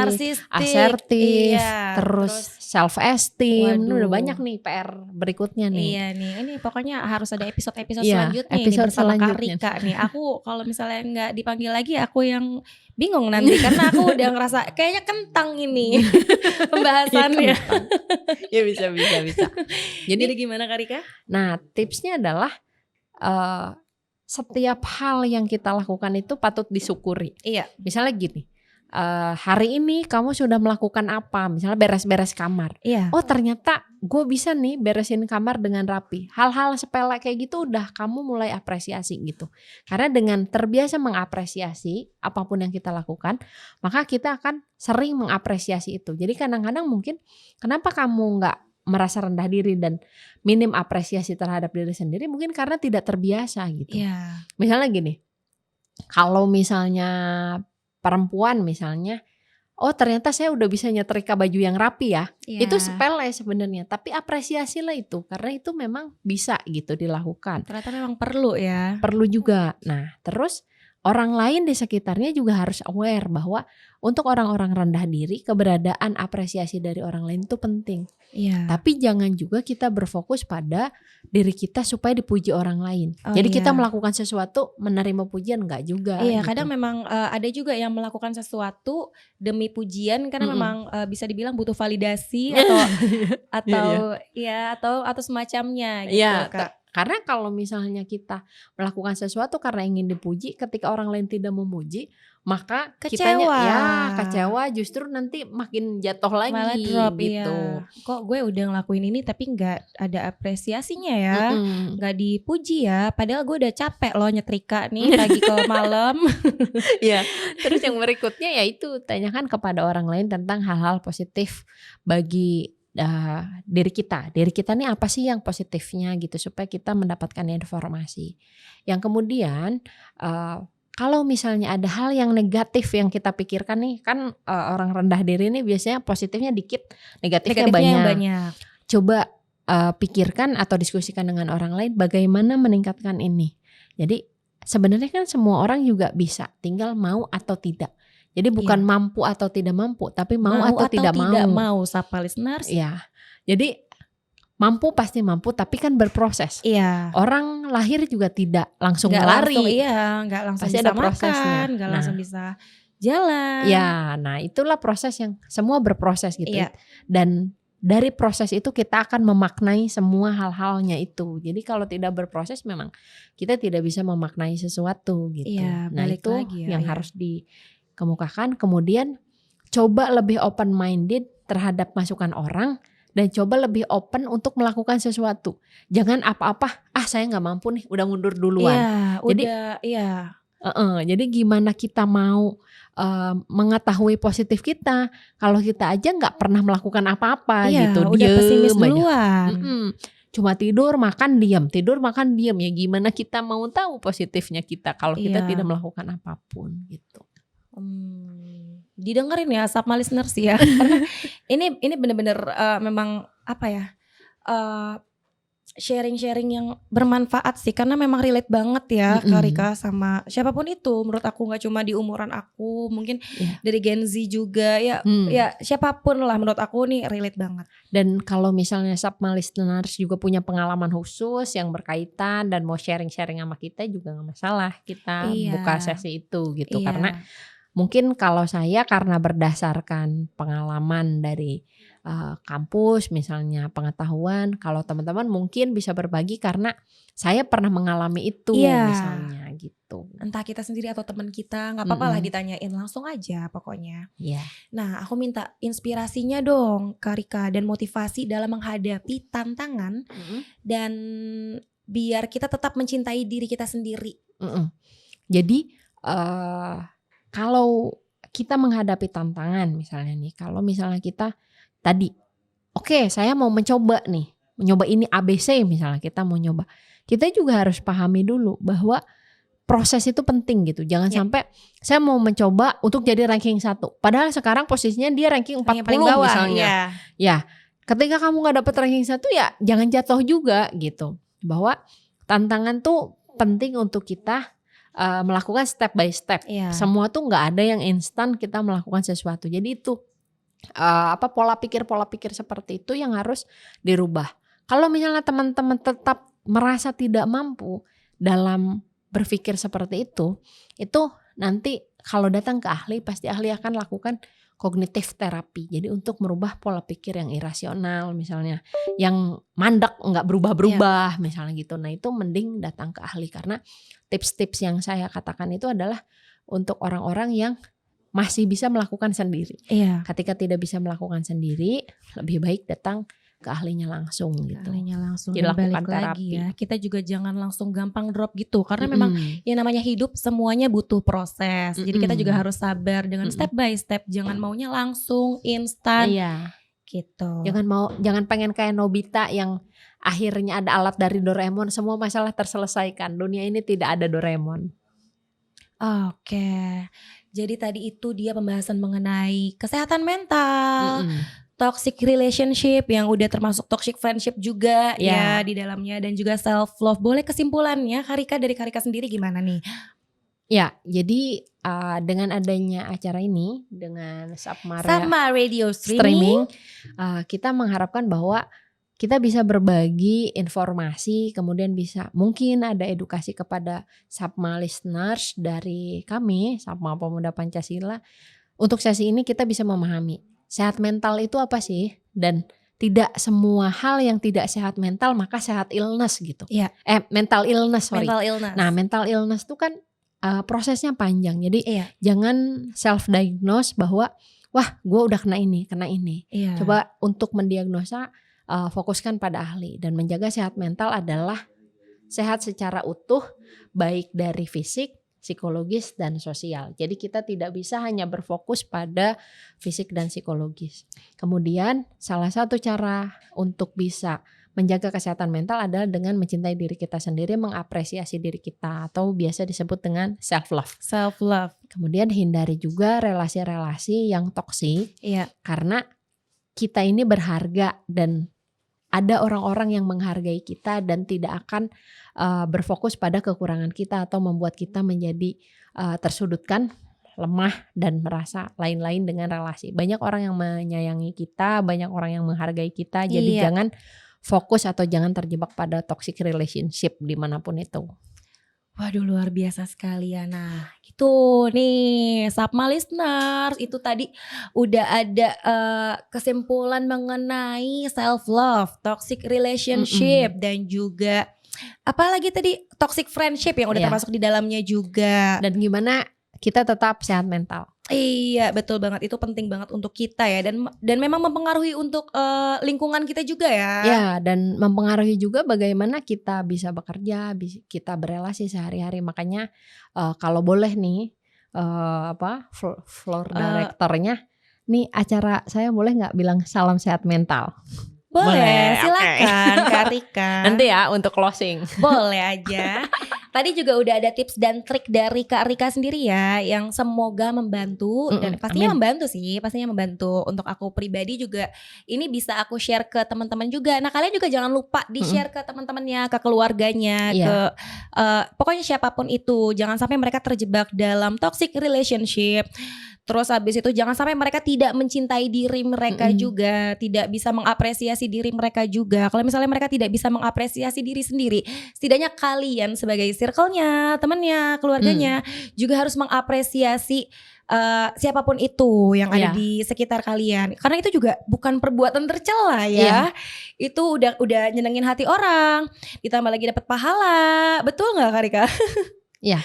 asertif, iya, terus self esteem. Udah waduh. banyak nih PR berikutnya nih. Iya nih, ini pokoknya harus ada episode-episode Iya, selanjutnya episode ini bersama Kak selanjutnya. Rika nih. Aku kalau misalnya nggak dipanggil lagi, aku yang bingung nanti karena aku udah ngerasa kayaknya kentang ini pembahasannya. Ya bisa. Jadi gimana Kak Rika? Nah, tipsnya adalah setiap hal yang kita lakukan itu patut disyukuri. Iya. Misalnya gini, hari ini kamu sudah melakukan apa? Misalnya beres-beres kamar. Iya. Oh ternyata gue bisa nih beresin kamar dengan rapi. Hal-hal sepele kayak gitu udah kamu mulai apresiasi gitu. Karena dengan terbiasa mengapresiasi apapun yang kita lakukan, maka kita akan sering mengapresiasi itu. Jadi kadang-kadang mungkin kenapa kamu nggak merasa rendah diri dan minim apresiasi terhadap diri sendiri, mungkin karena tidak terbiasa gitu. Iya. Misalnya gini, kalau misalnya perempuan misalnya, oh ternyata saya udah bisa nyetrika baju yang rapi ya. Iya. Itu sepele sebenarnya, tapi apresiasilah itu karena itu memang bisa gitu dilakukan. Ternyata memang perlu ya. Perlu juga. Nah, terus orang lain di sekitarnya juga harus aware bahwa untuk orang-orang rendah diri, keberadaan apresiasi dari orang lain itu penting. Iya. Tapi jangan juga kita berfokus pada diri kita supaya dipuji orang lain. Oh, Jadi iya. kita melakukan sesuatu menerima pujian enggak juga. Iya, gitu. kadang memang ada juga yang melakukan sesuatu demi pujian karena memang bisa dibilang butuh validasi atau semacamnya gitu, Iya, Kak. karena kalau misalnya kita melakukan sesuatu karena ingin dipuji, ketika orang lain tidak memuji, maka kitanya Kecewa. kecewa, justru nanti makin jatuh lagi Malah drop gitu. iya. Kok gue udah ngelakuin ini tapi nggak ada apresiasinya ya, nggak dipuji ya. Padahal gue udah capek loh nyetrika nih pagi ke malam. Ya, terus yang berikutnya yaitu tanyakan kepada orang lain tentang hal-hal positif bagi diri kita nih apa sih yang positifnya gitu supaya kita mendapatkan informasi. Yang kemudian kalau misalnya ada hal yang negatif yang kita pikirkan nih kan orang rendah diri ini biasanya positifnya dikit, negatifnya yang banyak. banyak. Coba pikirkan atau diskusikan dengan orang lain bagaimana meningkatkan ini. Jadi sebenarnya kan semua orang juga bisa, tinggal mau atau tidak. Jadi bukan mampu atau tidak mampu, tapi mau atau tidak mau. Sapa listeners. Iya. Jadi mampu pasti mampu, tapi kan berproses. Iya. Orang lahir juga tidak langsung lari. Nggak langsung Pasti bisa ada prosesnya. makan, nggak langsung bisa jalan. Ya, nah itulah proses yang semua berproses gitu. Iya. Dan dari proses itu kita akan memaknai semua hal-halnya itu. Jadi kalau tidak berproses memang kita tidak bisa memaknai sesuatu gitu. Iya, Nah balik itu lagi ya, yang iya. harus dikemukakan. Kemudian coba lebih open minded terhadap masukan orang dan coba lebih open untuk melakukan sesuatu. Jangan apa-apa, saya nggak mampu nih, udah mundur duluan. Jadi gimana kita mau mengetahui positif kita kalau kita aja nggak pernah melakukan apa-apa gitu, udah pesimis aja. duluan. Cuma tidur makan diam ya gimana kita mau tahu positifnya kita kalau kita tidak melakukan apapun gitu. Didengerin ya Sapma listeners ya. Karena ini bener-bener memang apa ya, sharing-sharing yang bermanfaat sih, karena memang relate banget ya Kak Rika sama siapapun itu. Menurut aku nggak cuma di umuran aku, mungkin dari Gen Z juga ya siapapun lah, menurut aku nih relate banget. Dan kalau misalnya Sapma listeners juga punya pengalaman khusus yang berkaitan dan mau sharing-sharing sama kita juga nggak masalah, kita buka sesi itu gitu. Karena mungkin kalau saya karena berdasarkan pengalaman dari kampus misalnya, pengetahuan, kalau teman-teman mungkin bisa berbagi karena saya pernah mengalami itu misalnya gitu. Entah kita sendiri atau teman kita, gak apa-apa lah ditanyain, langsung aja pokoknya. Nah aku minta inspirasinya dong Kak Rika dan motivasi dalam menghadapi tantangan dan biar kita tetap mencintai diri kita sendiri. Jadi kalau kita menghadapi tantangan misalnya nih, kalau misalnya kita tadi, oke, saya mau mencoba ini ABC misalnya, kita mau nyoba. Kita juga harus pahami dulu bahwa proses itu penting gitu. Jangan sampai saya mau mencoba untuk jadi ranking 1. Padahal sekarang posisinya dia ranking 40 paling bawah, misalnya. Ya, ketika kamu gak dapet ranking 1 ya jangan jatuh juga gitu. Bahwa tantangan tuh penting untuk kita melakukan step by step. Semua tuh gak ada yang instan kita melakukan sesuatu. Jadi itu pola pikir seperti itu yang harus dirubah. Kalau misalnya teman-teman tetap merasa tidak mampu dalam berpikir seperti itu nanti kalau datang ke ahli pasti ahli akan lakukan kognitif terapi. Jadi untuk merubah pola pikir yang irasional misalnya, yang mandek nggak berubah-berubah misalnya gitu. Nah itu mending datang ke ahli, karena tips-tips yang saya katakan itu adalah untuk orang-orang yang masih bisa melakukan sendiri. Ketika tidak bisa melakukan sendiri, lebih baik datang ke ahlinya langsung gitu. Ahlinya langsung. Dilakukan balik terapi. Lagi ya, kita juga jangan langsung gampang drop gitu, karena memang yang namanya hidup semuanya butuh proses. Jadi kita juga harus sabar dengan step by step, jangan maunya langsung instan. Gitu. Jangan pengen kayak Nobita yang akhirnya ada alat dari Doraemon, semua masalah terselesaikan. Dunia ini tidak ada Doraemon. Oke. Jadi tadi itu dia pembahasan mengenai kesehatan mental. Toxic relationship yang udah termasuk toxic friendship juga ya di dalamnya, dan juga self love. Boleh kesimpulannya Karika, dari Karika sendiri gimana nih? Ya, jadi dengan adanya acara ini, dengan Sapma Radio Streaming, kita mengharapkan bahwa kita bisa berbagi informasi, kemudian bisa mungkin ada edukasi kepada Sapma listeners dari kami, Sapma Pemuda Pancasila. Untuk sesi ini kita bisa memahami sehat mental itu apa sih? Dan tidak semua hal yang tidak sehat mental maka sehat illness gitu. Mental illness, sorry. Nah, mental illness itu kan prosesnya panjang. Jadi jangan self diagnose bahwa wah gue udah kena ini. Coba untuk mendiagnosa fokuskan pada ahli, dan menjaga sehat mental adalah sehat secara utuh, baik dari fisik, psikologis, dan sosial. Jadi kita tidak bisa hanya berfokus pada fisik dan psikologis. Kemudian salah satu cara untuk bisa menjaga kesehatan mental adalah dengan mencintai diri kita sendiri, mengapresiasi diri kita, atau biasa disebut dengan self love. Kemudian hindari juga relasi-relasi yang toksik, karena kita ini berharga dan ada orang-orang yang menghargai kita dan tidak akan berfokus pada kekurangan kita atau membuat kita menjadi tersudutkan, lemah, dan merasa lain-lain dengan relasi. Banyak orang yang menyayangi kita, banyak orang yang menghargai kita. Jadi jangan fokus atau jangan terjebak pada toxic relationship dimanapun itu. Waduh, luar biasa sekali ya. Nah itu nih Sapma listeners, itu tadi udah ada kesimpulan mengenai self love, toxic relationship, dan juga apalagi tadi toxic friendship yang udah termasuk di dalamnya juga. Dan gimana kita tetap sehat mental. Iya, betul banget, itu penting banget untuk kita ya, dan memang mempengaruhi untuk lingkungan kita juga ya. Ya, dan mempengaruhi juga bagaimana kita bisa bekerja, kita berelasi sehari-hari. Makanya kalau boleh nih floor directornya, nih acara saya boleh nggak bilang salam sehat mental? Boleh, silakan Karika. Nanti ya untuk closing. Boleh aja. Tadi juga udah ada tips dan trik dari Kak Rika sendiri ya, yang semoga membantu, dan pastinya membantu untuk aku pribadi juga. Ini bisa aku share ke teman-teman juga. Nah kalian juga jangan lupa di share ke teman-temannya, ke keluarganya, ke pokoknya siapapun itu. Jangan sampai mereka terjebak dalam toxic relationship. Terus habis itu jangan sampai mereka tidak mencintai diri mereka juga, tidak bisa mengapresiasi diri mereka juga. Kalau misalnya mereka tidak bisa mengapresiasi diri sendiri, setidaknya kalian sebagai circle-nya, temannya, keluarganya juga harus mengapresiasi siapapun itu yang ada di sekitar kalian. Karena itu juga bukan perbuatan tercela ya. Itu udah nyenengin hati orang, ditambah lagi dapat pahala. Betul nggak Kak Rika? Iya.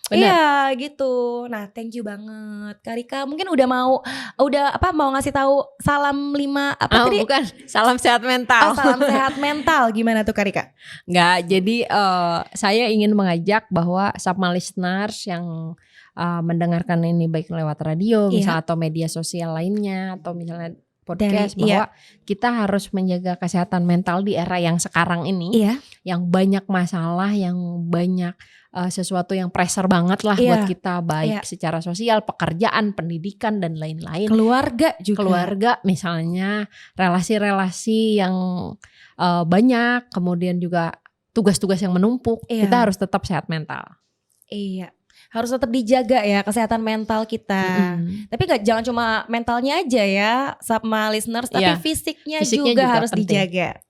Benar. Iya gitu. Nah, thank you banget Kak Rika. Mungkin mau ngasih tahu salam 5 apa tadi? Bukan, salam sehat mental. Salam sehat mental. Gimana tuh Kak Rika? Enggak, jadi saya ingin mengajak bahwa Sapma listeners yang mendengarkan ini baik lewat radio misalnya atau media sosial lainnya atau misalnya podcast bahwa kita harus menjaga kesehatan mental di era yang sekarang ini yang banyak masalah, yang banyak sesuatu yang pressure banget lah buat kita baik secara sosial, pekerjaan, pendidikan dan lain-lain. Keluarga juga. Keluarga misalnya, relasi-relasi yang banyak, kemudian juga tugas-tugas yang menumpuk. Kita harus tetap sehat mental. Iya. Harus tetap dijaga ya kesehatan mental kita. Tapi jangan cuma mentalnya aja ya Sapma listeners, tapi fisiknya juga harus penting. Dijaga.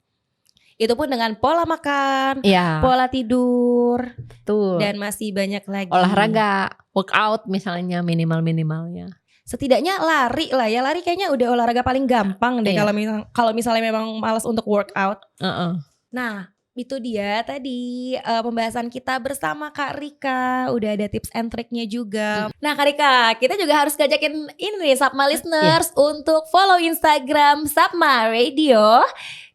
Itu pun dengan pola makan, pola tidur, dan masih banyak lagi. Olahraga, workout misalnya minimalnya. Setidaknya lari lah ya, lari kayaknya udah olahraga paling gampang deh kalau misalnya memang malas untuk workout. Nah, itu dia tadi pembahasan kita bersama Kak Rika. Udah ada tips and triknya juga. Nah Kak Rika, kita juga harus ngajakin ini nih Sapma listeners untuk follow Instagram Sapma Radio.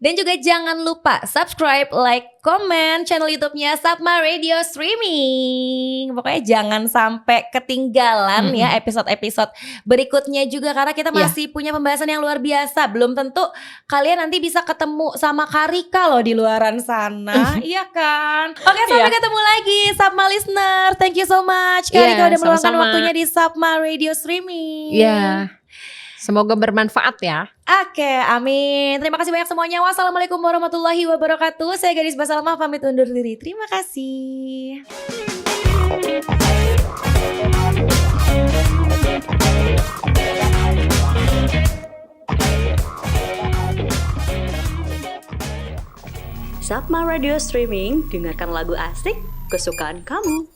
Dan juga jangan lupa subscribe, like, komen channel YouTube-nya Sapma Radio Streaming. Pokoknya jangan sampai ketinggalan ya episode-episode berikutnya juga. Karena kita masih punya pembahasan yang luar biasa. Belum tentu kalian nanti bisa ketemu sama Kak Rika loh di luaran sana. Iya kan? Oke, sampai ketemu lagi Sapma listener. Thank you so much Kak Rika udah meluangkan waktunya di Sapma Radio Streaming. Semoga bermanfaat ya. Oke, amin. Terima kasih banyak semuanya. Wassalamualaikum warahmatullahi wabarakatuh. Saya Gadis Basalamah pamit undur diri. Terima kasih. Sapma Radio Streaming, dengarkan lagu asik kesukaan kamu.